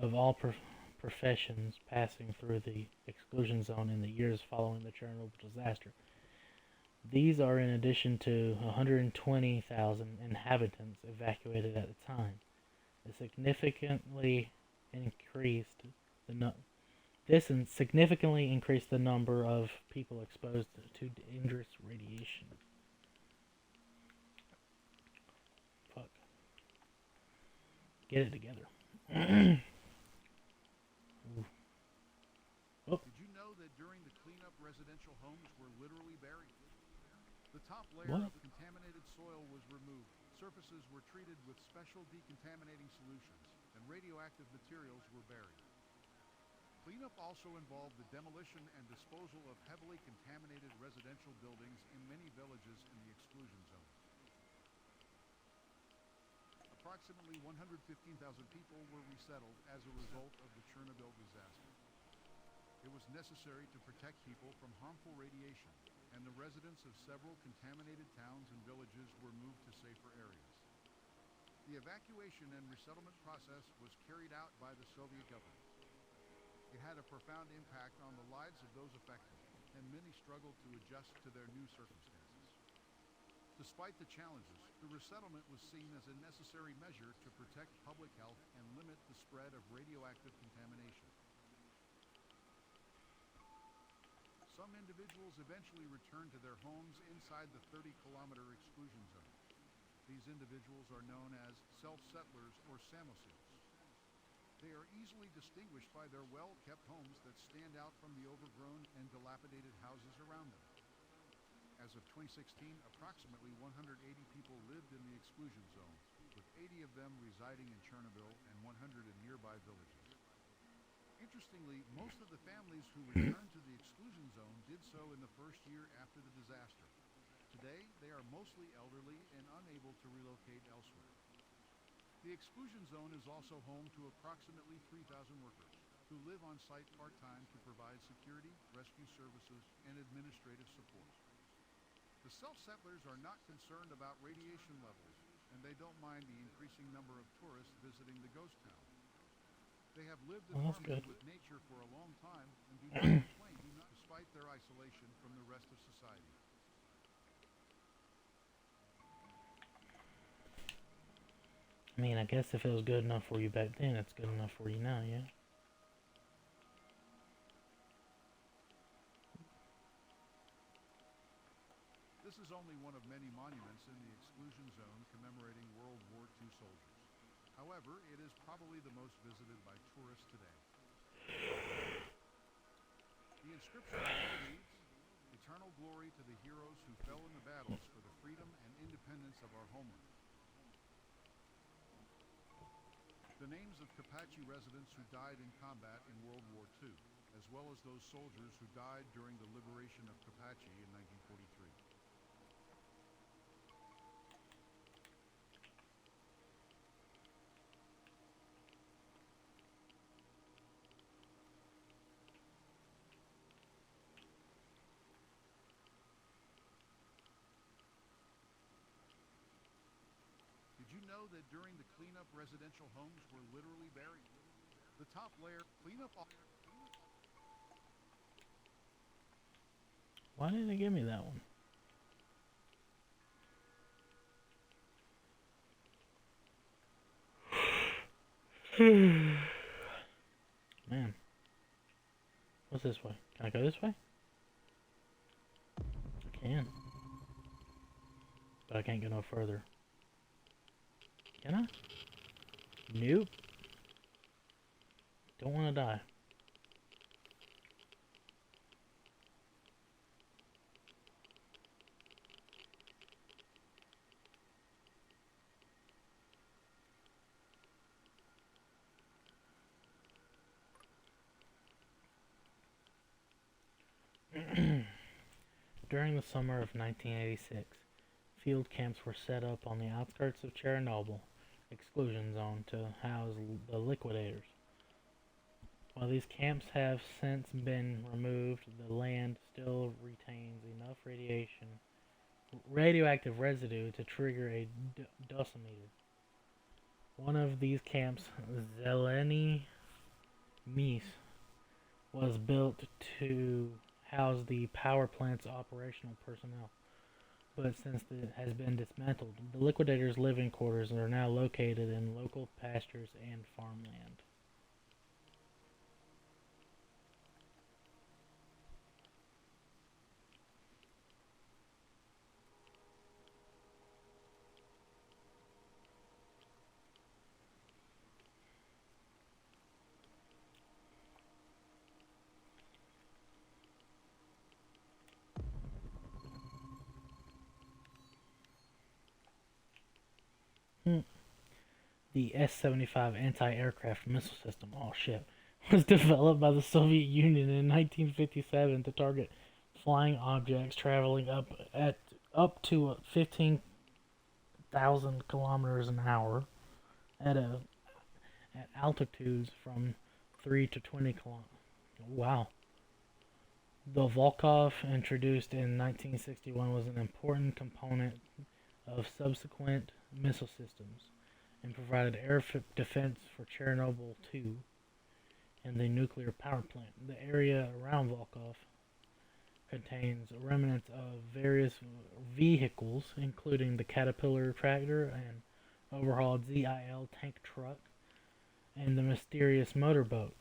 of all professions passing through the exclusion zone in the years following the Chernobyl disaster. These are in addition to 120,000 inhabitants evacuated at the time. This significantly increased the number of people exposed to dangerous radiation. Fuck. Get it together. Oh. Did you know that during the cleanup, residential homes were literally buried? The top layer of contaminated soil was removed. Surfaces were treated with special decontaminating solutions, and radioactive materials were buried. Cleanup also involved the demolition and disposal of heavily contaminated residential buildings in many villages in the exclusion zone. Approximately 115,000 people were resettled as a result of the Chernobyl disaster. It was necessary to protect people from harmful radiation, and the residents of several contaminated towns and villages were moved to safer areas. The evacuation and resettlement process was carried out by the Soviet government. It had a profound impact on the lives of those affected, and many struggled to adjust to their new circumstances. Despite the challenges, the resettlement was seen as a necessary measure to protect public health and limit the spread of radioactive contamination. Some individuals eventually returned to their homes inside the 30-kilometer exclusion zone. These individuals are known as self-settlers or samosils. They are easily distinguished by their well-kept homes that stand out from the overgrown and dilapidated houses around them. As of 2016, approximately 180 people lived in the exclusion zone, with 80 of them residing in Chernobyl and 100 in nearby villages. Interestingly, most of the families who returned to the exclusion zone did so in the first year after the disaster. Today, they are mostly elderly and unable to relocate elsewhere. The exclusion zone is also home to approximately 3,000 workers who live on site part-time to provide security, rescue services, and administrative support. The self-settlers are not concerned about radiation levels, and they don't mind the increasing number of tourists visiting the ghost town. They have lived in Well, that's harmony good. with nature for a long time and do not complain, despite their isolation from the rest of society. I mean, I guess if it was good enough for you back then, it's good enough for you now, yeah? This is only one of many monuments in the exclusion zone commemorating World War II soldiers. However, it is probably the most visited by tourists today. The inscription below reads, "Eternal glory to the heroes who fell in the battles for the freedom and independence of our homeland." The names of Kapachi residents who died in combat in World War II, as well as those soldiers who died during the liberation of Kapachi in 1943. Did you know that during the cleanup, residential homes were literally buried? The top layer cleanup. Why didn't it give me that one? Man. What's this way? Can I go this way? I can. But I can't go no further. Can I? Nope. Don't want to die. During the summer of 1986, field camps were set up on the outskirts of Chernobyl exclusion zone to house the liquidators. While these camps have since been removed, the land still retains enough radioactive residue to trigger a dosimeter. One of these camps, Zeleny Mis, was built to house the power plant's operational personnel, but since it has been dismantled, the liquidators' living quarters are now located in local pastures and farmland. The S-75 anti-aircraft missile system, oh shit, was developed by the Soviet Union in 1957 to target flying objects traveling up to 15,000 kilometers an hour at altitudes from 3 to 20 kilometers. Wow. The Volkov, introduced in 1961, was an important component of subsequent missile systems and provided air defense for Chernobyl 2 and the nuclear power plant. The area around Volkov contains remnants of various vehicles, including the Caterpillar tractor and overhauled ZIL tank truck and the mysterious motorboat.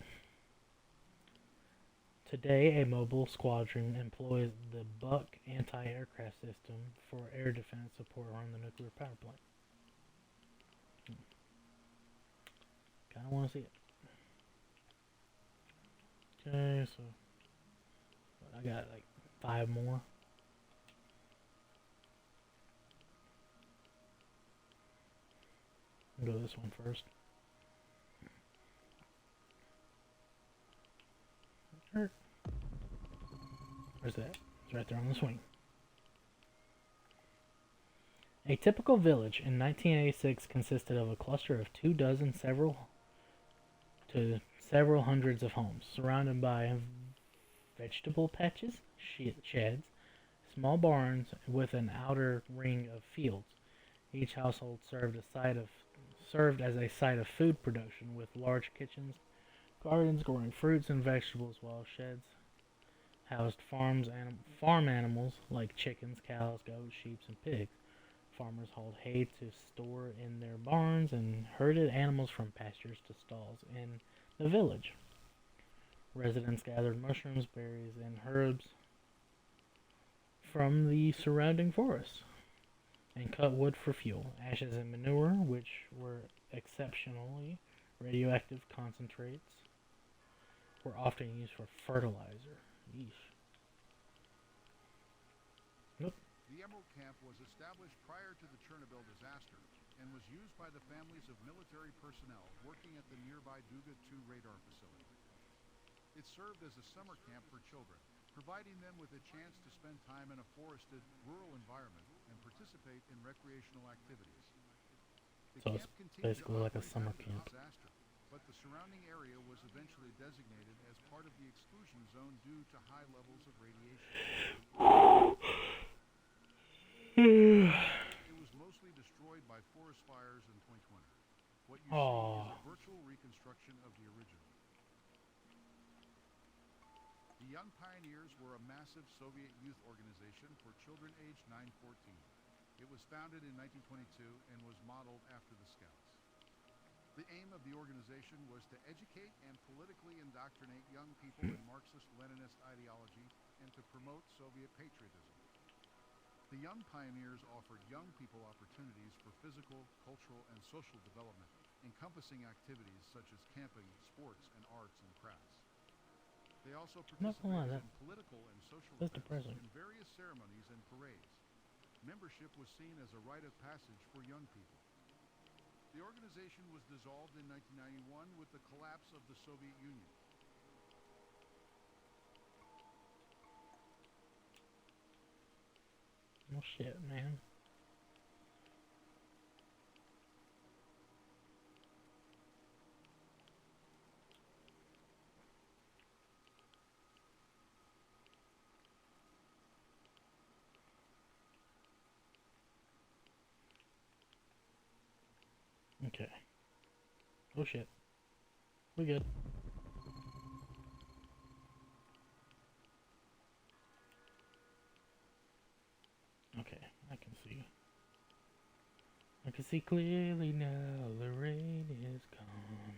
Today, a mobile squadron employs the Buck anti-aircraft system for air defense support around the nuclear power plant. Kinda wanna see it. Okay, so I got like 5 more. I'll go this one first. Where's that? It's right there on the swing. A typical village in 1986 consisted of a cluster of 24 to several hundreds of homes, surrounded by vegetable patches, sheds, small barns with an outer ring of fields. Each household served as a site of food production, with large kitchens, gardens growing fruits and vegetables, while sheds housed farm animals like chickens, cows, goats, sheep, and pigs. Farmers hauled hay to store in their barns and herded animals from pastures to stalls in the village. Residents gathered mushrooms, berries, and herbs from the surrounding forests and cut wood for fuel. Ashes and manure, which were exceptionally radioactive concentrates, were often used for fertilizer. Yeesh. Nope. The Emerald Camp was established prior to the Chernobyl disaster and was used by the families of military personnel working at the nearby Duga 2 radar facility. It served as a summer camp for children, providing them with a chance to spend time in a forested, rural environment and participate in recreational activities. The So it's camp continued basically to like a operate summer after camp. the disaster, but the surrounding area was eventually designated as part of the exclusion zone due to high levels of radiation. It was mostly destroyed by forest fires in 2020. What you see is a virtual reconstruction of the original. The Young Pioneers were a massive Soviet youth organization for children aged 9–14. It was founded in 1922 and was modeled after the Scouts. The aim of the organization was to educate and politically indoctrinate young people in Marxist-Leninist ideology and to promote Soviet patriotism. The Young Pioneers offered young people opportunities for physical, cultural, and social development, encompassing activities such as camping, sports, and arts and crafts. They also participated in political and social events and various ceremonies and parades. Membership was seen as a rite of passage for young people. The organization was dissolved in 1991 with the collapse of the Soviet Union. Oh shit, man. Okay. Oh shit. We good. Okay, I can see. I can see clearly now. The rain is gone.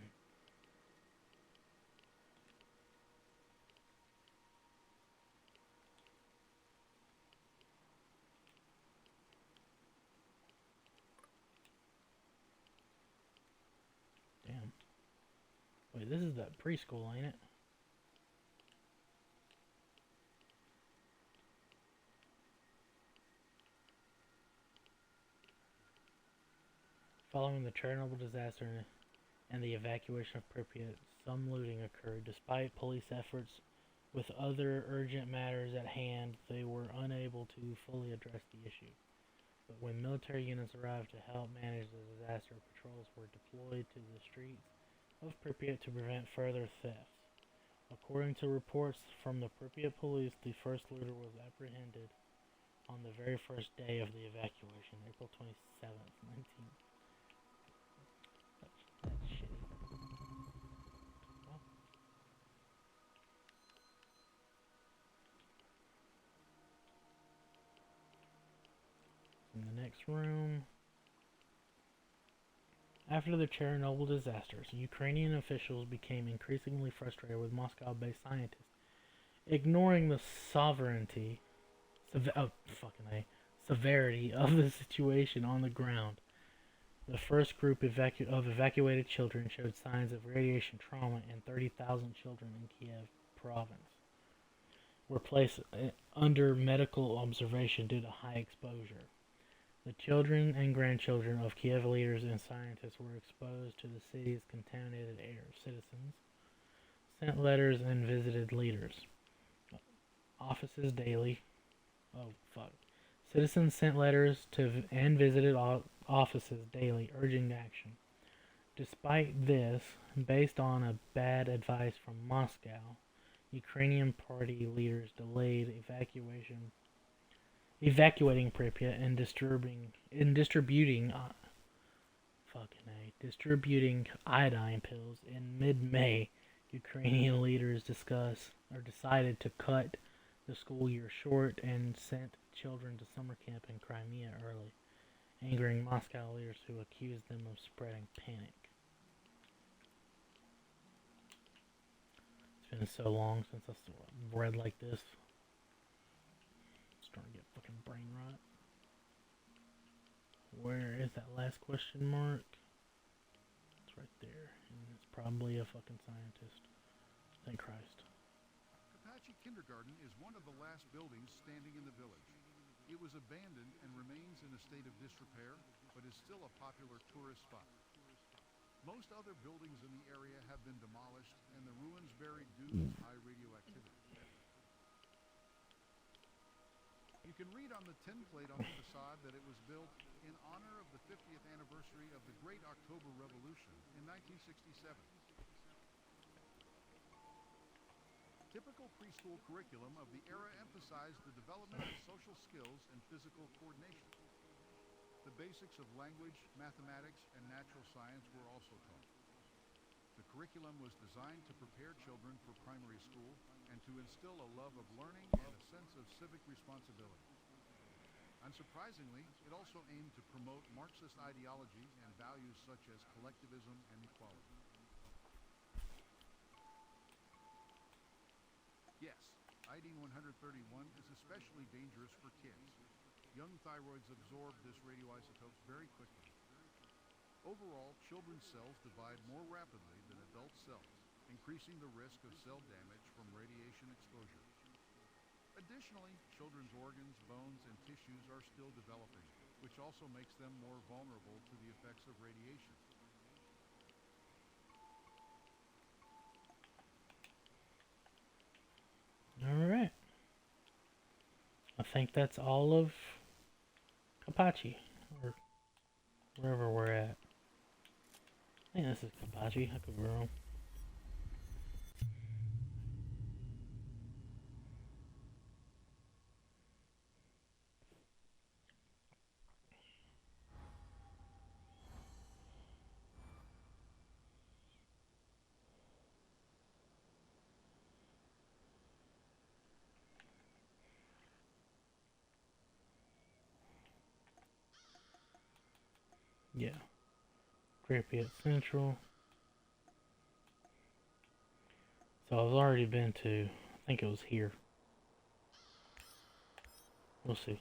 Damn. Wait, this is that preschool, ain't it? Following the Chernobyl disaster and the evacuation of Pripyat, some looting occurred. Despite police efforts with other urgent matters at hand, they were unable to fully address the issue. But when military units arrived to help manage the disaster, patrols were deployed to the streets of Pripyat to prevent further thefts. According to reports from the Pripyat police, the first looter was apprehended on the very first day of the evacuation, April 27th, 19. That's shitty. Well, in the next room. After the Chernobyl disasters, Ukrainian officials became increasingly frustrated with Moscow-based scientists ignoring the severity of the situation on the ground. The first group of evacuated children showed signs of radiation trauma, and 30,000 children in Kiev province were placed under medical observation due to high exposure. The children and grandchildren of Kiev leaders and scientists were exposed to the city's contaminated air. Citizens sent letters and visited leaders. Offices daily. Citizens sent letters and visited offices daily, urging action. Despite this, based on a bad advice from Moscow, Ukrainian party leaders delayed evacuating Pripyat and distributing iodine pills. In mid-May, Ukrainian leaders decided to cut the school year short and sent children to summer camp in Crimea early, angering Moscow leaders who accused them of spreading panic. It's been so long since I read like this. I'm starting to get fucking brain rot. Where is that last question mark? It's right there. And it's probably a fucking scientist. Thank Christ. Apache Kindergarten is one of the last buildings standing in the village. It was abandoned and remains in a state of disrepair, but is still a popular tourist spot. Most other buildings in the area have been demolished, and the ruins buried due to high radioactivity. You can read on the tin plate on the facade that it was built in honor of the 50th anniversary of the Great October Revolution in 1967. Typical preschool curriculum of the era emphasized the development of social skills and physical coordination. The basics of language, mathematics, and natural science were also taught. The curriculum was designed to prepare children for primary school and to instill a love of learning and a sense of civic responsibility. Unsurprisingly, it also aimed to promote Marxist ideology and values such as collectivism and equality. Yes, iodine-131 is especially dangerous for kids. Young thyroids absorb this radioisotope very quickly. Overall, children's cells divide more rapidly than adult cells, increasing the risk of cell damage from radiation exposure. Additionally, children's organs, bones, and tissues are still developing, which also makes them more vulnerable to the effects of radiation. Alright. I think that's all of Kapachi, or wherever we're at. I think this is Kapachi, I could be wrong. Yeah. Pripyat Central. So I've already been to, I think it was here. We'll see.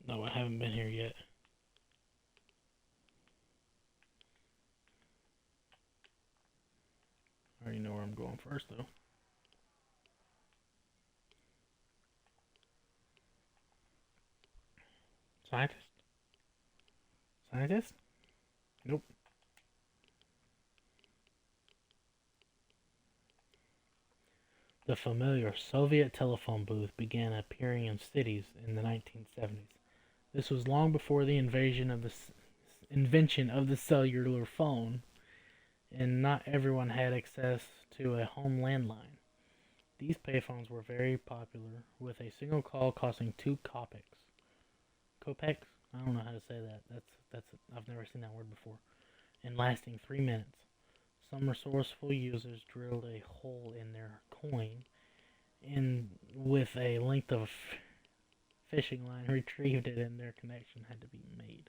No, I haven't been here yet. I already know where I'm going first, though. Scientist? Scientist? Nope. The familiar Soviet telephone booth began appearing in cities in the 1970s. This was long before the invention of the cellular phone, and not everyone had access to a home landline. These payphones were very popular, with a single call costing 2 kopecks. Kopecks? I don't know how to say that. I've never seen that word before. And lasting 3 minutes. Some resourceful users drilled a hole in their coin and with a length of fishing line retrieved it, and their connection had to be made.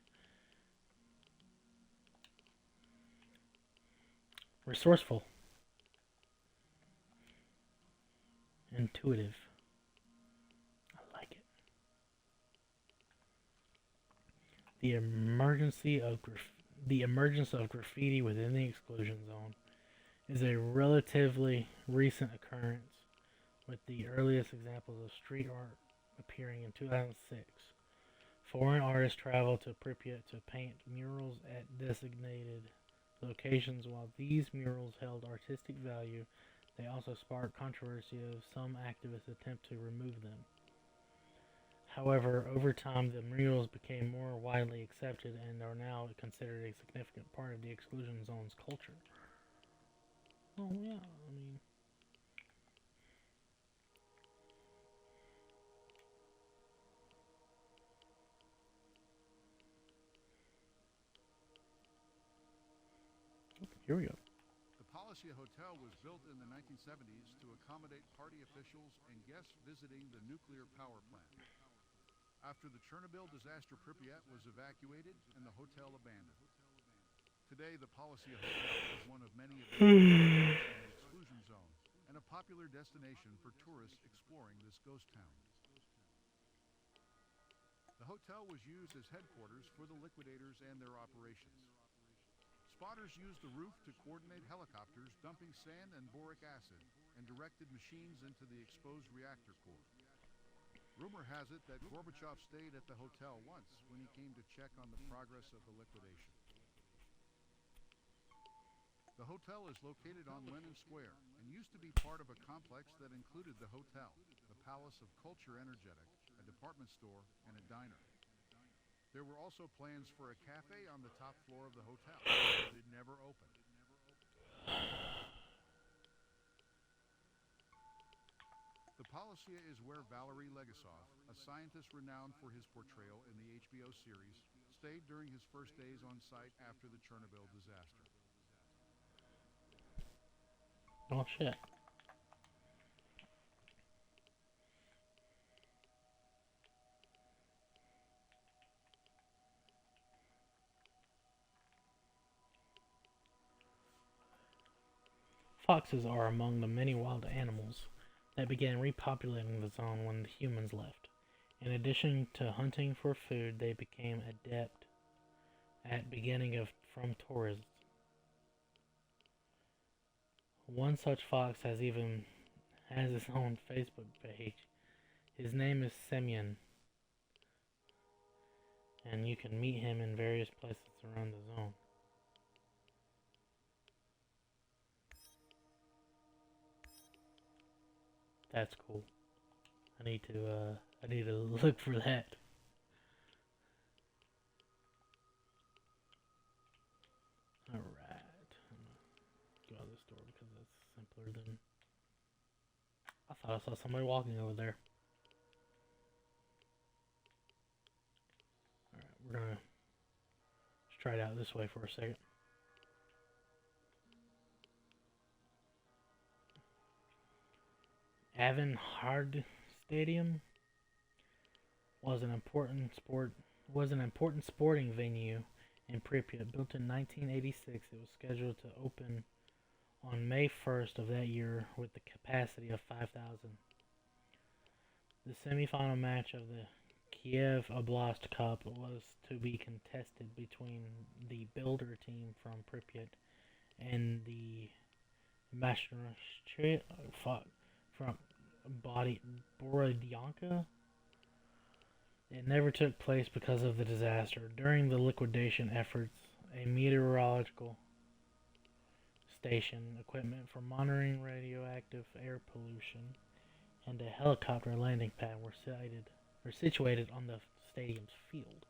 Resourceful. Intuitive. I like it. The emergence of graffiti within the exclusion zone is a relatively recent occurrence, with the earliest examples of street art appearing in 2006. Foreign artists traveled to Pripyat to paint murals at designated locations. While these murals held artistic value, they also sparked controversy as some activists attempt to remove them. However, over time, the murals became more widely accepted and are now considered a significant part of the exclusion zone's culture. Oh yeah, I mean, here we go. The Palacia Hotel was built in the 1970s to accommodate party officials and guests visiting the nuclear power plant. After the Chernobyl disaster, Pripyat was evacuated and the hotel abandoned. Today, the Palacia Hotel is one of many abandoned hotels in the exclusion zone and a popular destination for tourists exploring this ghost town. The hotel was used as headquarters for the liquidators and their operations. Spotters used the roof to coordinate helicopters dumping sand and boric acid and directed machines into the exposed reactor core. Rumor has it that Gorbachev stayed at the hotel once when he came to check on the progress of the liquidation. The hotel is located on Lenin Square and used to be part of a complex that included the hotel, the Palace of Culture Energetic, a department store, and a diner. There were also plans for a cafe on the top floor of the hotel, but it never opened. The Palacia is where Valery Legasov, a scientist renowned for his portrayal in the HBO series, stayed during his first days on site after the Chernobyl disaster. Oh shit. Foxes are among the many wild animals that began repopulating the zone when the humans left. In addition to hunting for food, they became adept at beginning of from tourism. One such fox has his own Facebook page. His name is Semyon, and you can meet him in various places around the zone. That's cool. I need to look for that. Alright. I'm gonna go out this door because that's simpler than I thought I saw somebody walking over there. Alright, we're gonna just try it out this way for a second. Avon Hard Stadium was an important sporting venue in Pripyat. Built in 1986, it was scheduled to open on May 1st of that year with the capacity of 5,000. The semifinal match of the Kiev Oblast Cup was to be contested between the builder team from Pripyat and the Mashtraya from Borodyanka. It never took place because of the disaster. During the liquidation efforts, a meteorological station, equipment for monitoring radioactive air pollution, and a helicopter landing pad were situated on the stadium's field.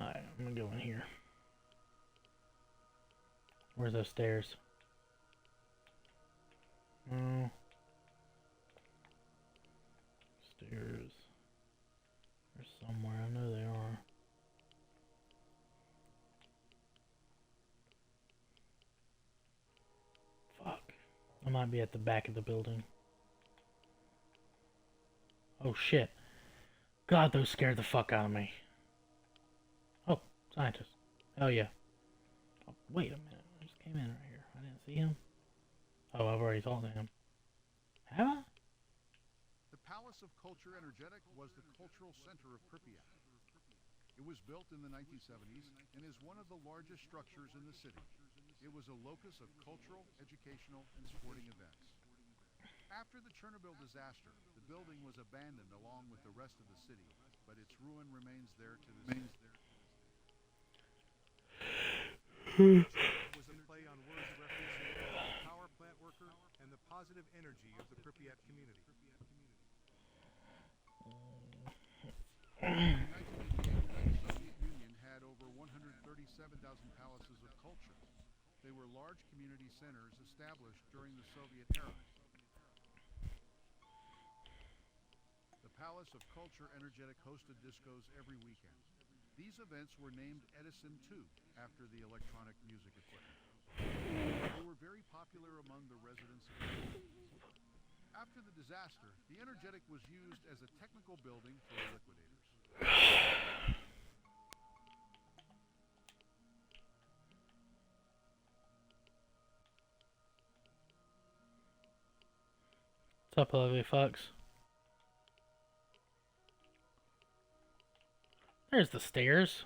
Alright, I'm gonna go in here. Where's those stairs? Oh. Stairs. They're somewhere, I know they are. Fuck. I might be at the back of the building. Oh shit. God, those scared the fuck out of me. Oh, scientist. Hell yeah. Oh, wait a minute. I just came in right here. I didn't see him. Oh, I've already talked to him. Have I? Palace of Culture Energetic was the cultural center of Pripyat. It was built in the 1970s and is one of the largest structures in the city. It was a locus of cultural, educational, and sporting events. After the Chernobyl disaster, the building was abandoned along with the rest of the city, but its ruin remains there to this day. Was a play on words referencing the power plant worker and the positive energy of the Pripyat community. In 1988, the Soviet Union had over 137,000 palaces of culture. They were large community centers established during the Soviet era. The Palace of Culture Energetic hosted discos every weekend. These events were named Edison II after the electronic music equipment. They were very popular among the residents of the city. After the disaster, the Energetic was used as a technical building for the liquidators. What's up, lovely fucks? There's the stairs.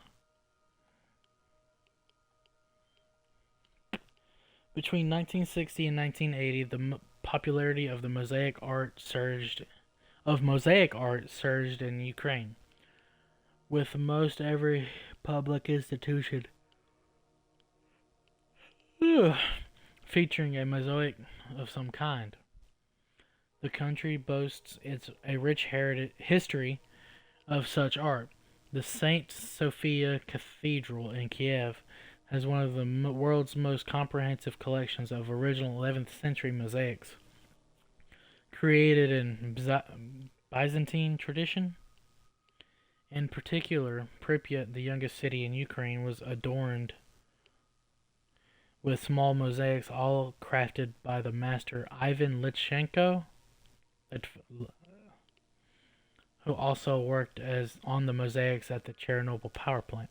Between 1960 and 1980, the popularity of the mosaic art surged in Ukraine, with most every public institution featuring a mosaic of some kind. The country boasts a rich history of such art. The St. Sophia Cathedral in Kiev has one of the world's most comprehensive collections of original 11th century mosaics, created in Byzantine tradition. In particular, Pripyat, the youngest city in Ukraine, was adorned with small mosaics, all crafted by the master Ivan Lichenko, who also worked on the mosaics at the Chernobyl power plant.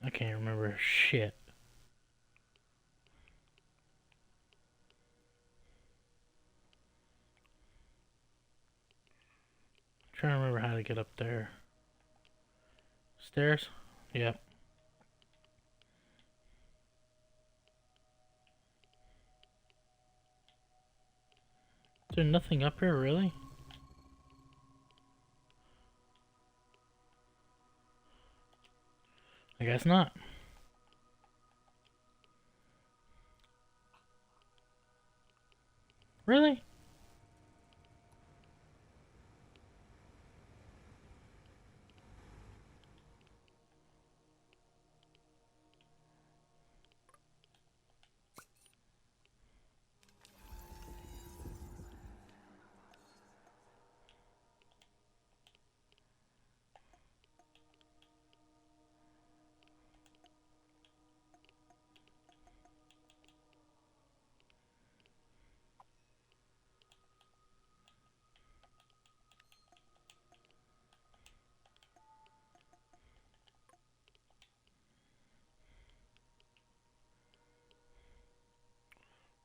I can't remember shit. I'm trying to remember how to get up there. Stairs? Yep. Is there nothing up here, really? I guess not. Really?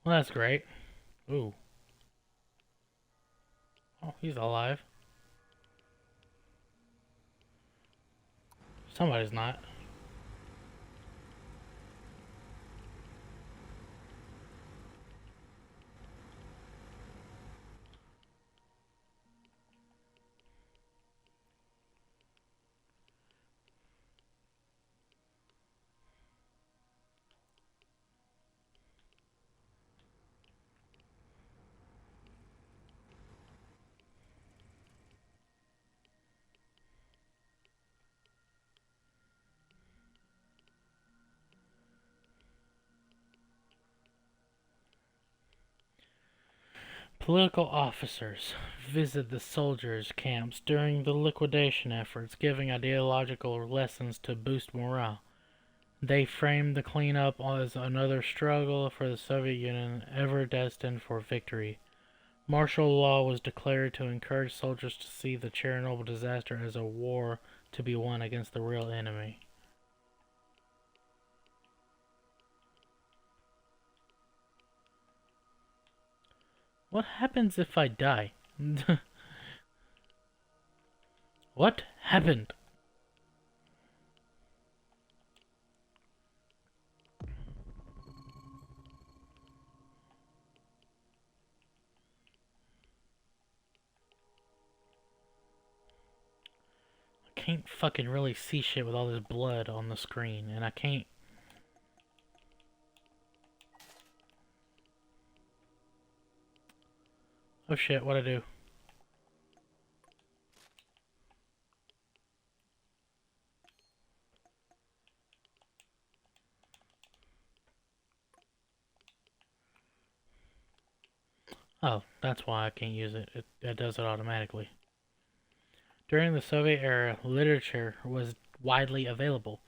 Well, that's great. Ooh. Oh, he's alive. Somebody's not. Political officers visit the soldiers' camps during the liquidation efforts, giving ideological lessons to boost morale. They framed the cleanup as another struggle for the Soviet Union, ever destined for victory. Martial law was declared to encourage soldiers to see the Chernobyl disaster as a war to be won against the real enemy. What happens if I die? What happened? I can't fucking really see shit with all this blood on the screen, and I can't. Oh shit, what'd I do? Oh, that's why I can't use it. It does it automatically. During the Soviet era, literature was widely available,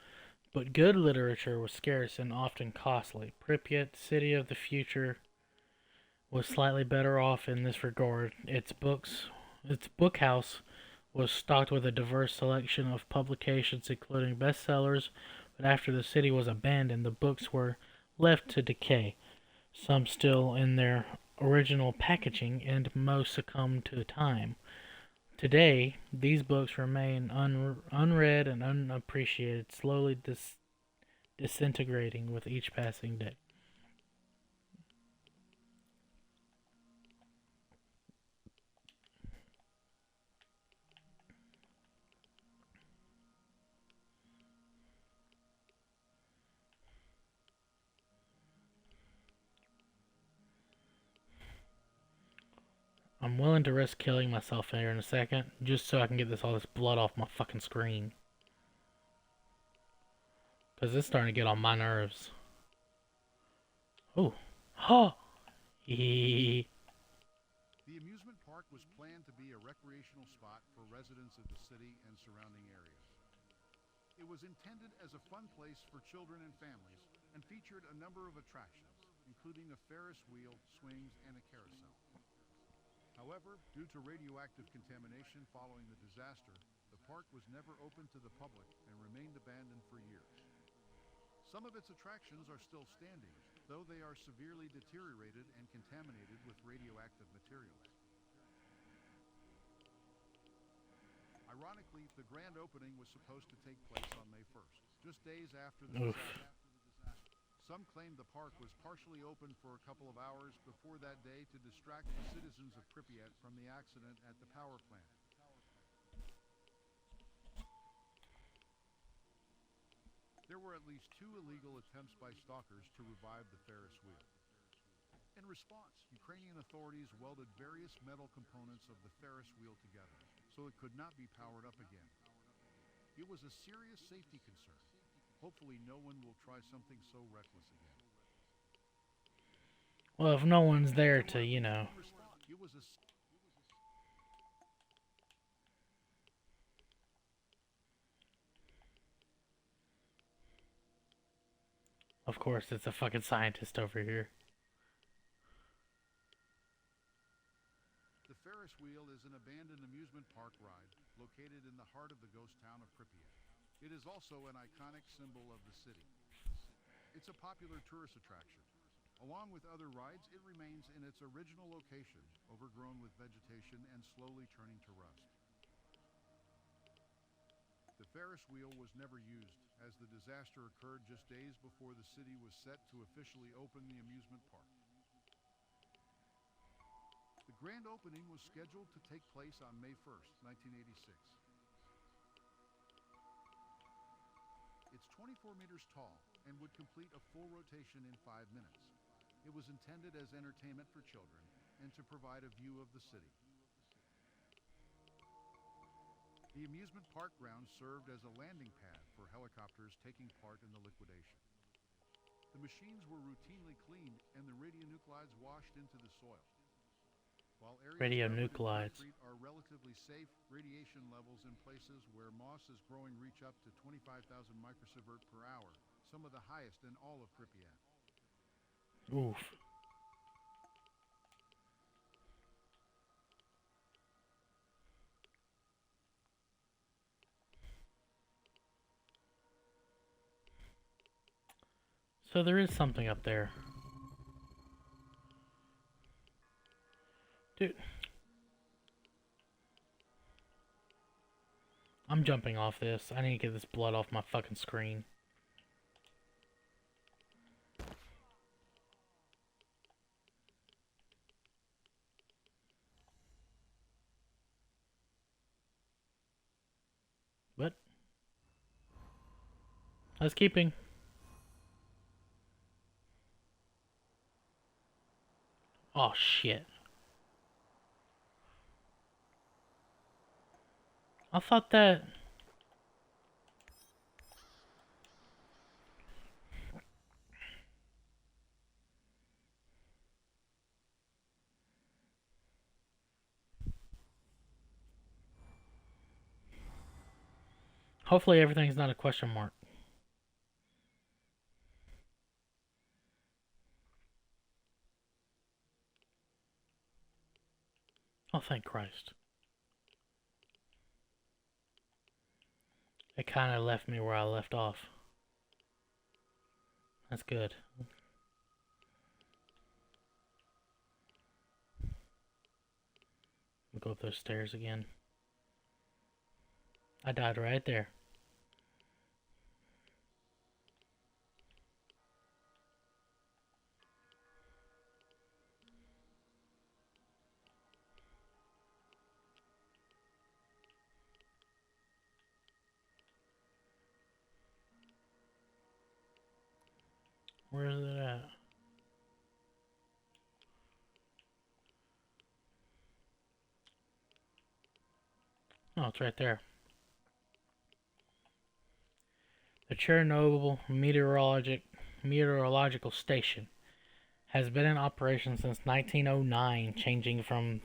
but good literature was scarce and often costly. Pripyat, city of the future, was slightly better off in this regard. Its bookhouse was stocked with a diverse selection of publications, including bestsellers, but after the city was abandoned, the books were left to decay, some still in their original packaging, and most succumbed to time. Today, these books remain unread and unappreciated, slowly disintegrating with each passing day. I'm willing to risk killing myself here in a second, just so I can get all this blood off my fucking screen. Because it's starting to get on my nerves. Oh. Ha! Hee. The amusement park was planned to be a recreational spot for residents of the city and surrounding areas. It was intended as a fun place for children and families and featured a number of attractions, including a Ferris wheel, swings, and a carousel. However, due to radioactive contamination following the disaster, the park was never opened to the public and remained abandoned for years. Some of its attractions are still standing, though they are severely deteriorated and contaminated with radioactive materials. Ironically, the grand opening was supposed to take place on May 1st, just days after the disaster. Some claim the park was partially open for a couple of hours before that day to distract the citizens of Pripyat from the accident at the power plant. There were at least 2 illegal attempts by stalkers to revive the Ferris wheel. In response, Ukrainian authorities welded various metal components of the Ferris wheel together, so it could not be powered up again. It was a serious safety concern. Hopefully no one will try something so reckless again. Well, if no one's there to, you know. It was a Of course, it's a fucking scientist over here. The Ferris wheel is an abandoned amusement park ride located in the heart of the ghost town of Pripyat. It is also an iconic symbol of the city. It's a popular tourist attraction. Along with other rides, it remains in its original location, overgrown with vegetation and slowly turning to rust. The Ferris wheel was never used, as the disaster occurred just days before the city was set to officially open the amusement park. The grand opening was scheduled to take place on May 1st, 1986. It's 24 meters tall and would complete a full rotation in 5 minutes. It was intended as entertainment for children and to provide a view of the city. The amusement park grounds served as a landing pad for helicopters taking part in the liquidation. The machines were routinely cleaned and the radionuclides washed into the soil. while areas covered in Radionuclides. concrete are relatively safe. Radiation levels in places where moss is growing reach up to 25,000 microsievert per hour, some of the highest in all of Pripyat. Oof. So there is something up there. Dude. I'm jumping off this. I need to get this blood off my fucking screen. What? Housekeeping. Oh shit. I thought that... Hopefully everything's not a question mark. Oh, thank Christ. It kind of left me where I left off. That's good. We'll go up those stairs again. I died right there. Where is it at? Oh, it's right there. The Chernobyl Meteorological Station has been in operation since 1909, changing from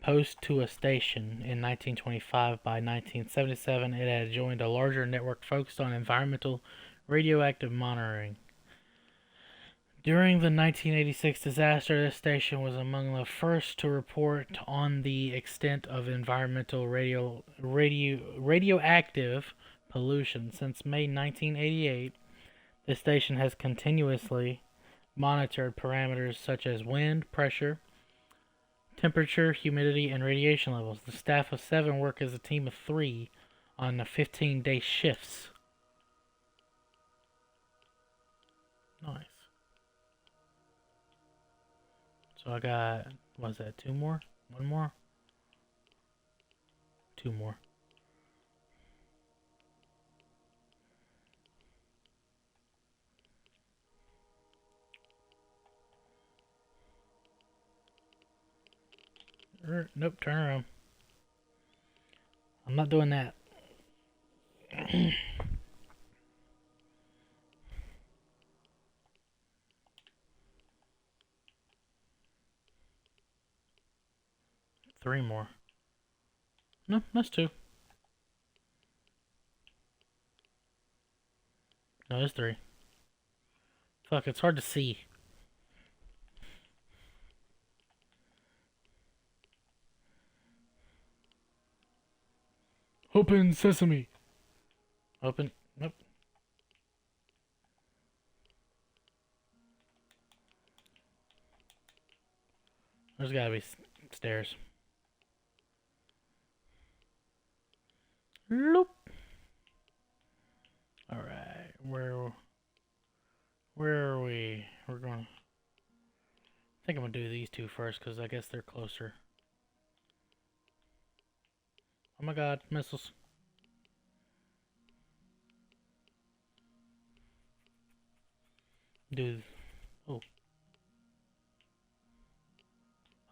post to a station in 1925. By 1977, it had joined a larger network focused on environmental radioactive monitoring. During the 1986 disaster, this station was among the first to report on the extent of environmental radioactive pollution. Since May 1988, the station has continuously monitored parameters such as wind, pressure, temperature, humidity, and radiation levels. The staff of 7 work as a team of 3 on the 15-day shifts. Nice. So I got, what is that, 2 more? 1 more? 2 more. Nope, turn around. I'm not doing that. 3 more. No, that's 2. No, there's 3. Fuck, it's hard to see. Open sesame. Open. Nope. There's gotta be stairs. Loop. Alright, where are we? We're going... I think I'm gonna do these 2 first, because I guess they're closer. Oh my god, missiles. Dude. Oh.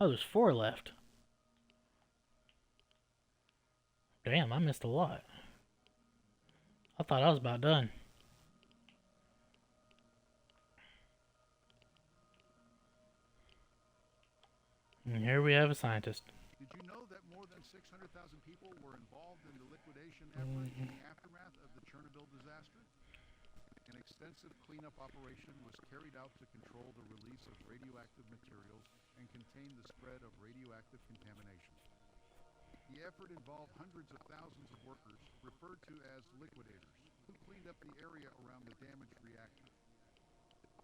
Oh, there's 4 left. Damn, I missed a lot. I thought I was about done. And here we have a scientist. Did you know that more than 600,000 people were involved in the liquidation effort in the aftermath of the Chernobyl disaster? An extensive cleanup operation was carried out to control the release of radioactive materials and contain the spread of radioactive contamination. The effort involved hundreds of thousands of workers, referred to as liquidators, who cleaned up the area around the damaged reactor.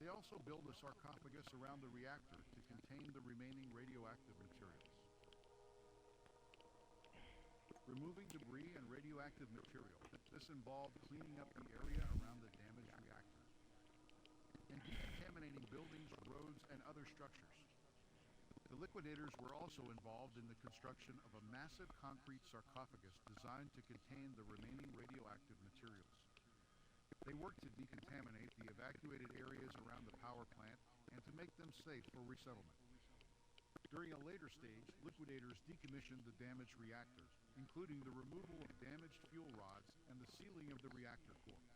They also built a sarcophagus around the reactor to contain the remaining radioactive materials. Removing debris and radioactive material. This involved cleaning up the area around the damaged reactor and decontaminating buildings, roads, and other structures. The liquidators were also involved in the construction of a massive concrete sarcophagus designed to contain the remaining radioactive materials. They worked to decontaminate the evacuated areas around the power plant and to make them safe for resettlement. During a later stage, liquidators decommissioned the damaged reactor, including the removal of damaged fuel rods and the sealing of the reactor core.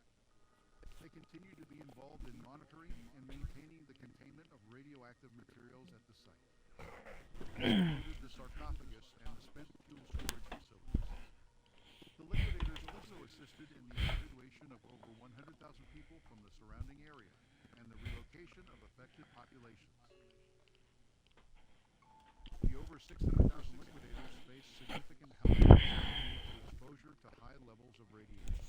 They continue to be involved in monitoring and maintaining the containment of radioactive materials at the site. This included the sarcophagus and the spent fuel storage facilities. The liquidators also assisted in the evacuation of over 100,000 people from the surrounding area and the relocation of affected populations. The over 600,000 liquidators faced significant health risks due to exposure to high levels of radiation.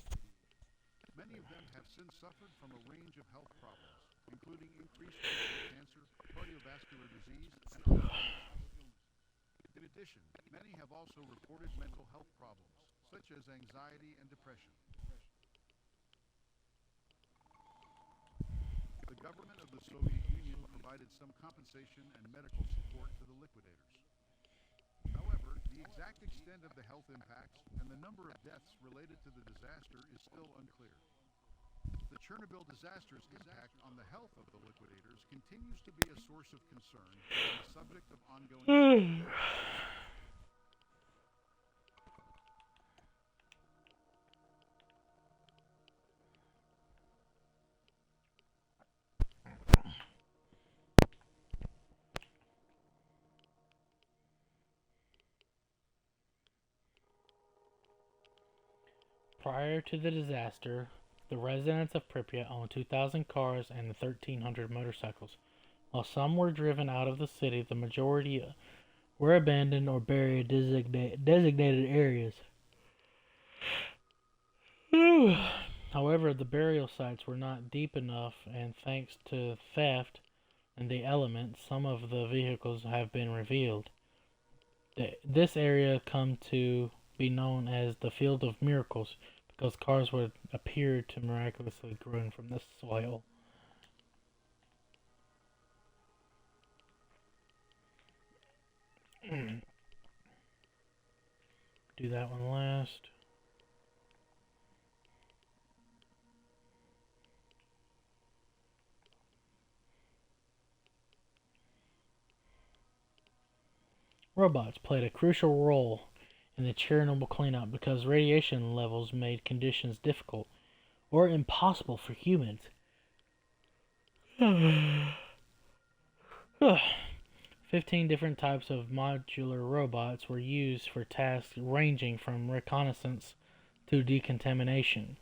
Many of them have since suffered from a range of health problems, including increased risk of cancer, cardiovascular disease, and other illnesses. In addition, many have also reported mental health problems, such as anxiety and depression. The government of the Soviet Union provided some compensation and medical support to the liquidators. However, the exact extent of the health impacts and the number of deaths related to the disaster is still unclear. The Chernobyl disaster's impact on the health of the liquidators continues to be a source of concern and the subject of ongoing Prior to the disaster, the residents of Pripyat owned 2,000 cars and 1,300 motorcycles. While some were driven out of the city, the majority were abandoned or buried in designated areas. However, the burial sites were not deep enough, and thanks to theft and the elements, some of the vehicles have been revealed. This area come to be known as the Field of Miracles because cars would appear to miraculously grow from the soil. Do that one last. Robots played a crucial role in the Chernobyl cleanup because radiation levels made conditions difficult or impossible for humans. 15 different types of modular robots were used for tasks ranging from reconnaissance to decontamination.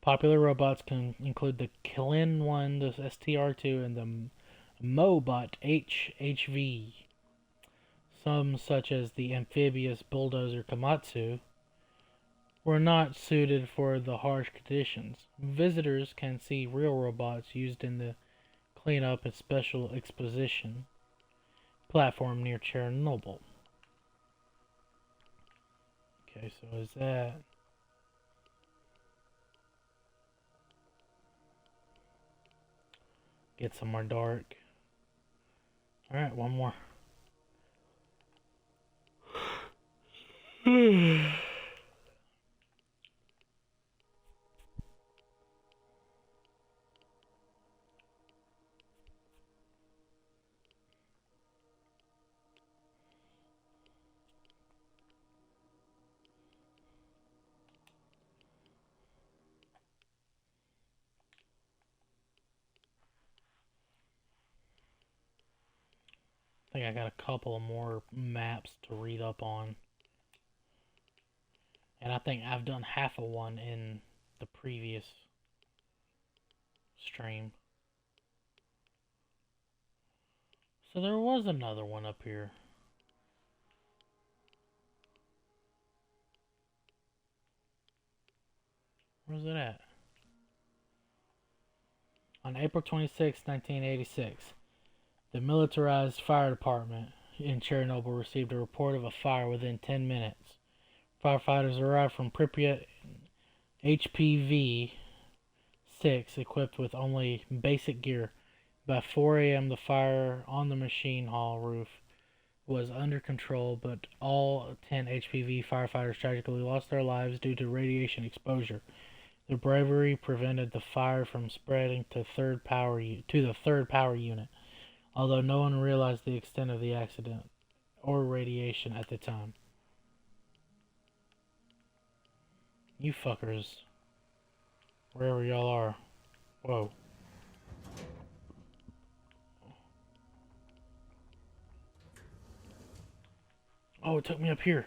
Popular robots can include the Kylin-1, the STR-2, and the Mobot HHV. Some, such as the amphibious bulldozer Komatsu, were not suited for the harsh conditions. Visitors can see real robots used in the cleanup and special exposition platform near Chernobyl. Okay, so is that... Get some more dark. Alright, one more. I think I got a couple more maps to read up on. And I think I've done half of one in the previous stream. So there was another one up here. Where's it at? On April 26, 1986, the militarized fire department in Chernobyl received a report of a fire within 10 minutes. Firefighters arrived from Pripyat HPV 6 equipped with only basic gear. By 4 a.m., the fire on the machine hall roof was under control, but all 10 HPV firefighters tragically lost their lives due to radiation exposure. Their bravery prevented the fire from spreading to the third power unit, although no one realized the extent of the accident or radiation at the time. You fuckers, wherever y'all are. Whoa. Oh, it took me up here.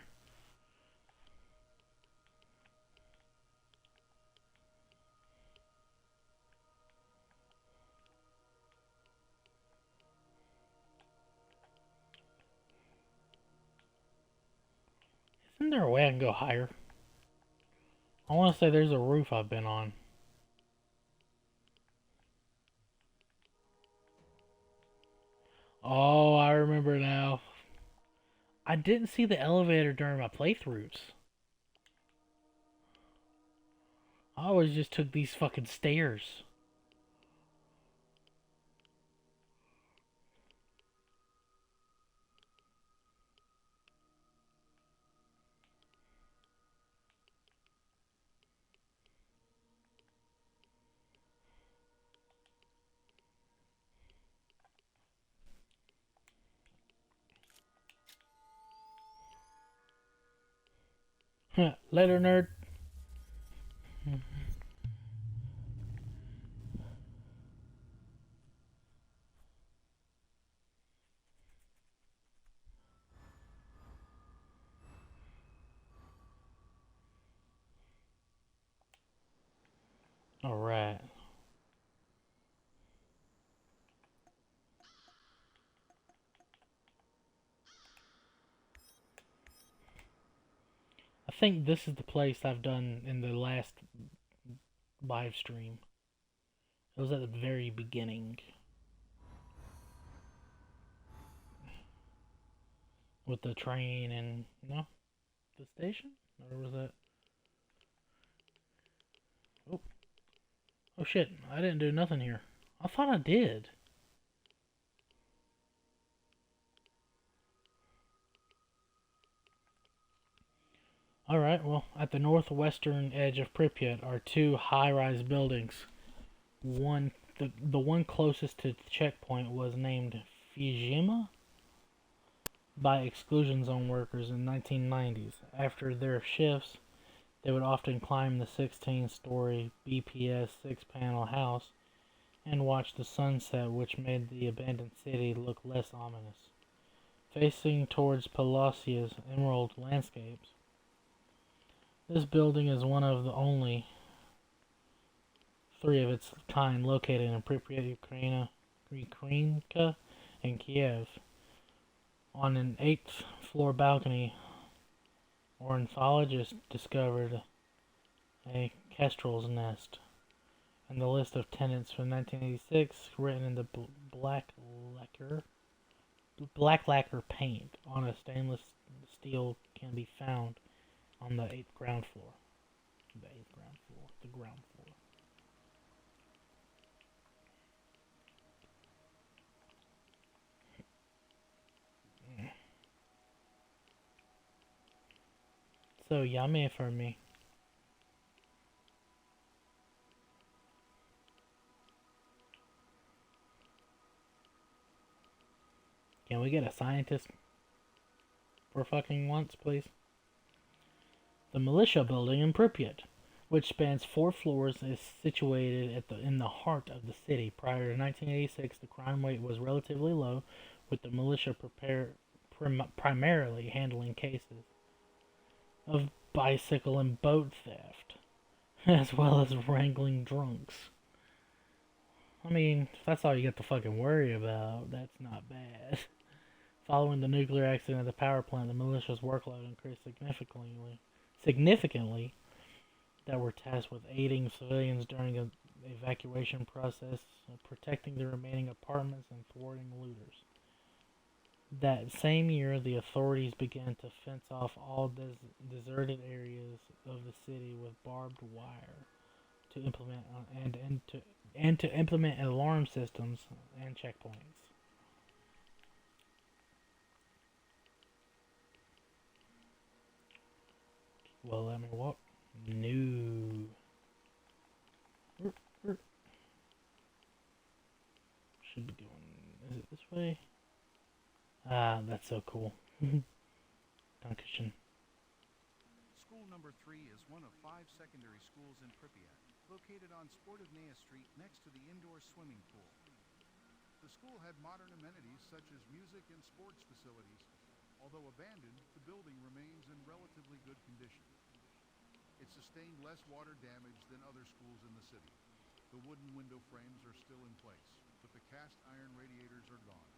Isn't there a way I can go higher? I want to say there's a roof I've been on. Oh, I remember now. I didn't see the elevator during my playthroughs. I always just took these fucking stairs. Later, nerd. Alright. I think this is the place I've done in the last live stream. It was at the very beginning. With the train and... No? The station? Or was that... Oh. Oh shit, I didn't do nothing here. I thought I did. Alright, well, at the northwestern edge of Pripyat are two high-rise buildings. The one closest to the checkpoint was named Fujima by exclusion zone workers in 1990s. After their shifts, they would often climb the 16-story BPS 6-panel house and watch the sunset, which made the abandoned city look less ominous. Facing towards Palacia's emerald landscapes, this building is one of the only 3 of its kind located in Pripyat, Ukrainka, and Kiev. On an 8th floor balcony, ornithologists discovered a kestrel's nest, and the list of tenants from 1986 written in the black lacquer paint on a stainless steel can be found on the 8th ground floor. The 8th ground floor. The ground floor. So yummy for me. Can we get a scientist for fucking once, please? The militia building in Pripyat, which spans 4 floors, is situated in the heart of the city. Prior to 1986, the crime rate was relatively low, with the militia primarily handling cases of bicycle and boat theft, as well as wrangling drunks. I mean, if that's all you got to fucking worry about, that's not bad. Following the nuclear accident at the power plant, the militia's workload increased significantly, that were tasked with aiding civilians during the evacuation process, protecting the remaining apartments, and thwarting looters. That same year, the authorities began to fence off all deserted areas of the city with barbed wire to implement and to implement alarm systems and checkpoints. Well, let me walk. No. Should be going. Is it this way? Ah, that's so cool. Dankeschön. School number 3 is one of 5 secondary schools in Pripyat, located on Sportivnaya Street next to the indoor swimming pool. The school had modern amenities such as music and sports facilities. Although abandoned, the building remains in relatively good condition. It sustained less water damage than other schools in the city. The wooden window frames are still in place, but the cast iron radiators are gone.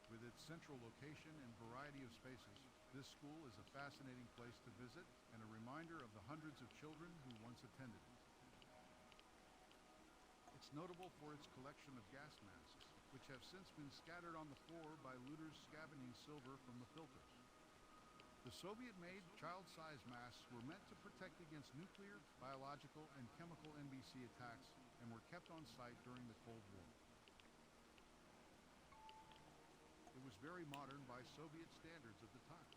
With its central location and variety of spaces, this school is a fascinating place to visit and a reminder of the hundreds of children who once attended it. It's notable for its collection of gas masks, which have since been scattered on the floor by looters scavenging silver from the filters. The Soviet-made child-sized masks were meant to protect against nuclear, biological, and chemical NBC attacks and were kept on site during the Cold War. It was very modern by Soviet standards at the time.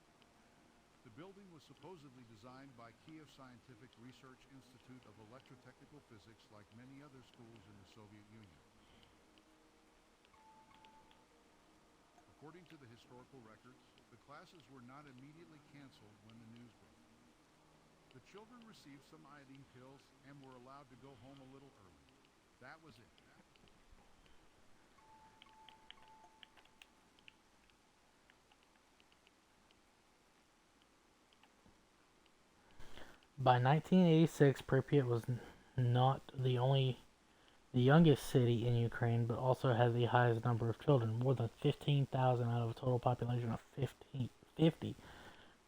The building was supposedly designed by Kiev Scientific Research Institute of Electrotechnical Physics, like many other schools in the Soviet Union. According to the historical records, the classes were not immediately canceled when the news broke. The children received some iodine pills and were allowed to go home a little early. That was it. By 1986, Pripyat was not the youngest city in Ukraine, but also had the highest number of children, more than 15,000 out of a total population of 50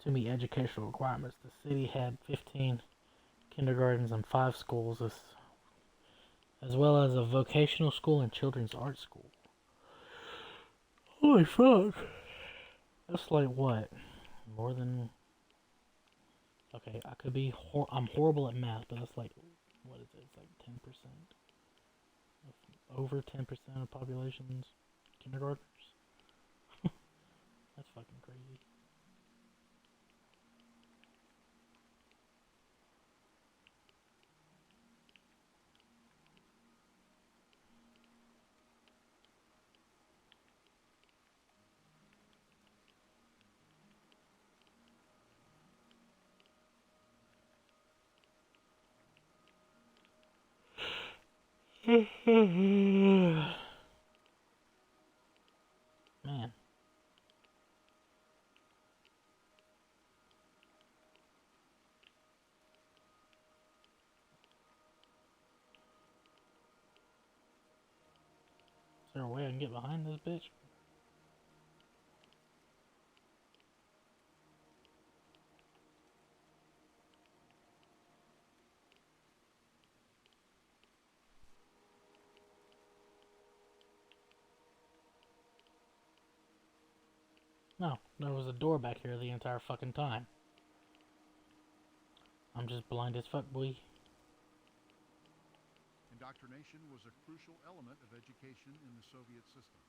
to meet educational requirements. The city had 15 kindergartens and 5 schools, as well as a vocational school and children's art school. Holy fuck! That's like what? More than... Okay, I could be... I'm horrible at math, but that's like... What is it? It's like 10%. Over 10% of population's kindergartners. That's fucking crazy. Man. Is there a way I can get behind this bitch? No, there was a door back here the entire fucking time. I'm just blind as fuck, boy. Indoctrination was a crucial element of education in the Soviet system.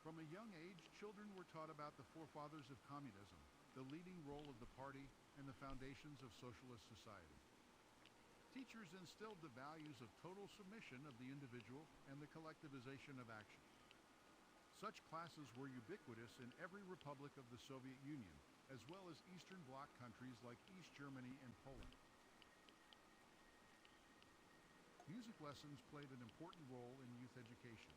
From a young age, children were taught about the forefathers of communism, the leading role of the party, and the foundations of socialist society. Teachers instilled the values of total submission of the individual and the collectivization of action. Such classes were ubiquitous in every republic of the Soviet Union, as well as Eastern Bloc countries like East Germany and Poland. Music lessons played an important role in youth education.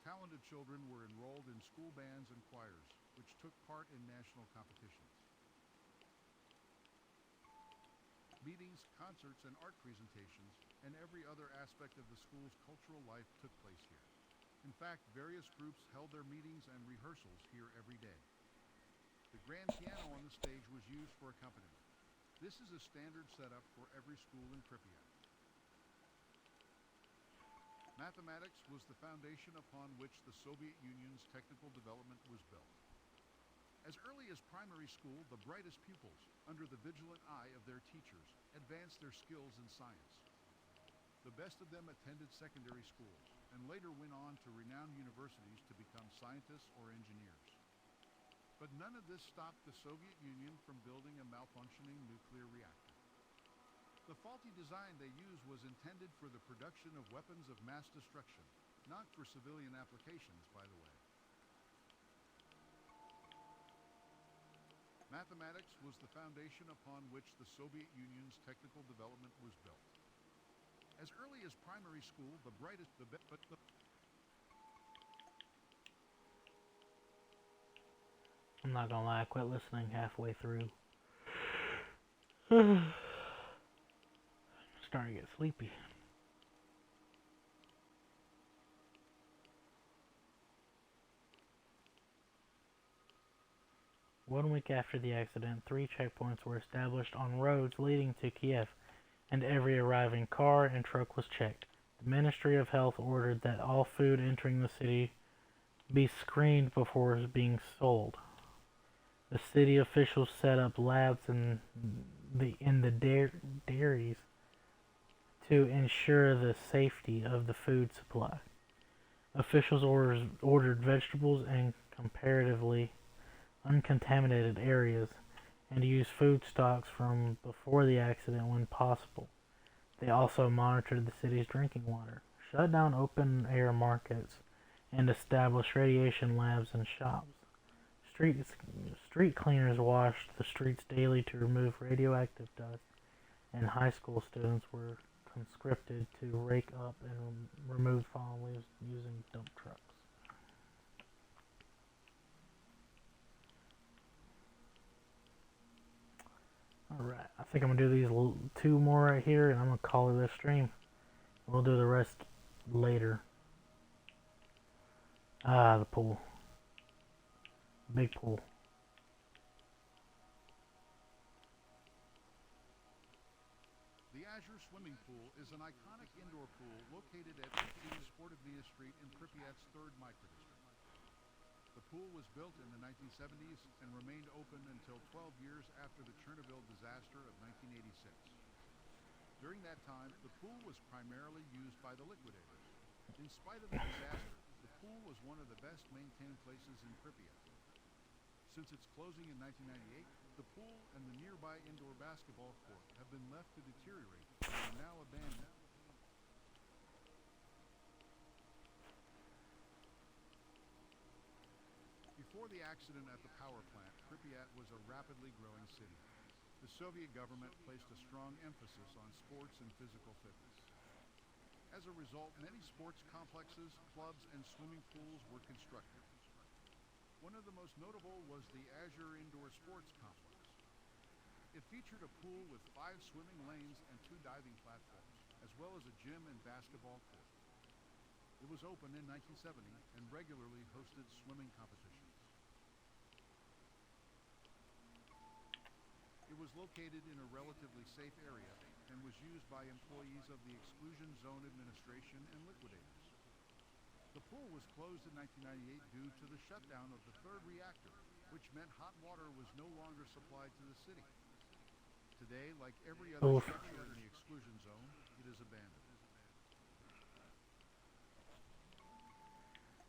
Talented children were enrolled in school bands and choirs, which took part in national competitions. Meetings, concerts, and art presentations, and every other aspect of the school's cultural life took place here. In fact, various groups held their meetings and rehearsals here every day. The grand piano on the stage was used for accompaniment. This is a standard setup for every school in Pripyat. Mathematics was the foundation upon which the Soviet Union's technical development was built. As early as primary school, the brightest pupils, under the vigilant eye of their teachers, advanced their skills in science. The best of them attended secondary schools, and later went on to renowned universities to become scientists or engineers. But none of this stopped the Soviet Union from building a malfunctioning nuclear reactor. The faulty design they used was intended for the production of weapons of mass destruction, not for civilian applications, by the way. Mathematics was the foundation upon which the Soviet Union's technical development was built. As early as primary school, the brightest, I'm not gonna lie, I quit listening halfway through. Starting to get sleepy. 1 week after the accident, 3 checkpoints were established on roads leading to Kiev, and every arriving car and truck was checked. The Ministry of Health ordered that all food entering the city be screened before being sold. The city officials set up labs in the dairies to ensure the safety of the food supply. Officials ordered vegetables in comparatively uncontaminated areas and used food stocks from before the accident when possible. They also monitored the city's drinking water, shut down open-air markets, and established radiation labs and shops. Street cleaners washed the streets daily to remove radioactive dust, and high school students were conscripted to rake up and remove fallen leaves using dump trucks. Alright, I think I'm going to do these 2 more right here, and I'm going to call it a stream. We'll do the rest later. The pool. Big pool. The Azure Swimming Pool is an iconic indoor pool located at 15 Sportovnia Street in Pripyat's 3rd microdistrict. The pool was built in the 1970s and remained open until 12 years after the Chernobyl disaster of 1986. During that time, the pool was primarily used by the liquidators. In spite of the disaster, the pool was one of the best maintained places in Pripyat. Since its closing in 1998, the pool and the nearby indoor basketball court have been left to deteriorate and are now abandoned. Before the accident at the power plant, Pripyat was a rapidly growing city. The Soviet government placed a strong emphasis on sports and physical fitness. As a result, many sports complexes, clubs, and swimming pools were constructed. One of the most notable was the Azure Indoor Sports Complex. It featured a pool with 5 swimming lanes and 2 diving platforms, as well as a gym and basketball court. It was open in 1970 and regularly hosted swimming competitions. It was located in a relatively safe area and was used by employees of the Exclusion Zone Administration and liquidators. The pool was closed in 1998 due to the shutdown of the 3rd reactor, which meant hot water was no longer supplied to the city. Today, like every other structure in the exclusion zone, it is abandoned.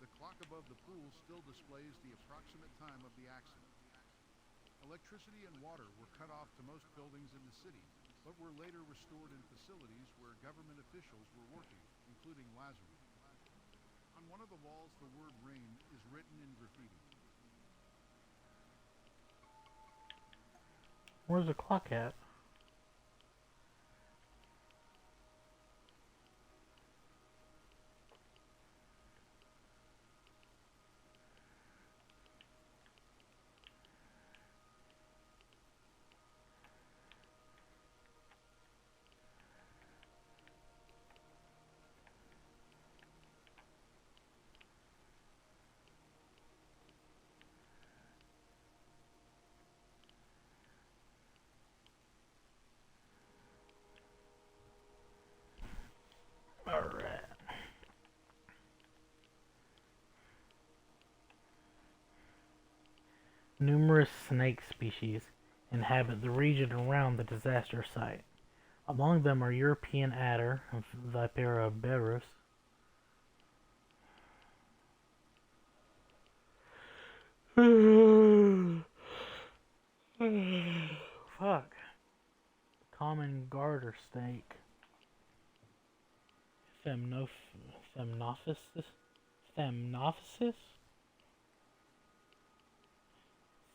The clock above the pool still displays the approximate time of the accident. Electricity and water were cut off to most buildings in the city, but were later restored in facilities where government officials were working, including Lazarus. On one of the walls, the word "rain" is written in graffiti. Where's the clock at? Numerous snake species inhabit the region around the disaster site. Among them are European adder, Vipera berus, fuck, common garter snake, Thamnophysis,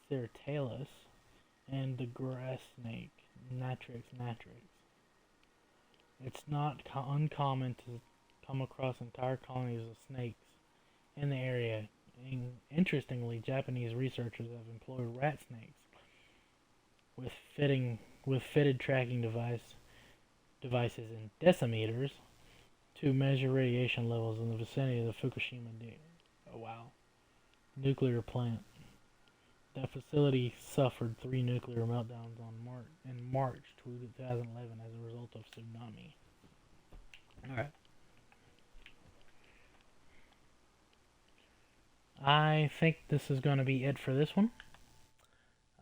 Certalus, and the grass snake, Natrix natrix. It's not uncommon to come across entire colonies of snakes in the area. Interestingly, Japanese researchers have employed rat snakes with fitted tracking devices and decimeters to measure radiation levels in the vicinity of the Fukushima nuclear plant. That facility suffered 3 nuclear meltdowns in March 2011 as a result of tsunami. Alright. I think this is going to be it for this one.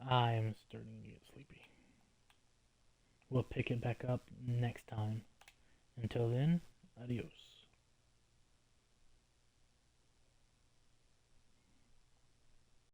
I am starting to get sleepy. We'll pick it back up next time. Until then, adios.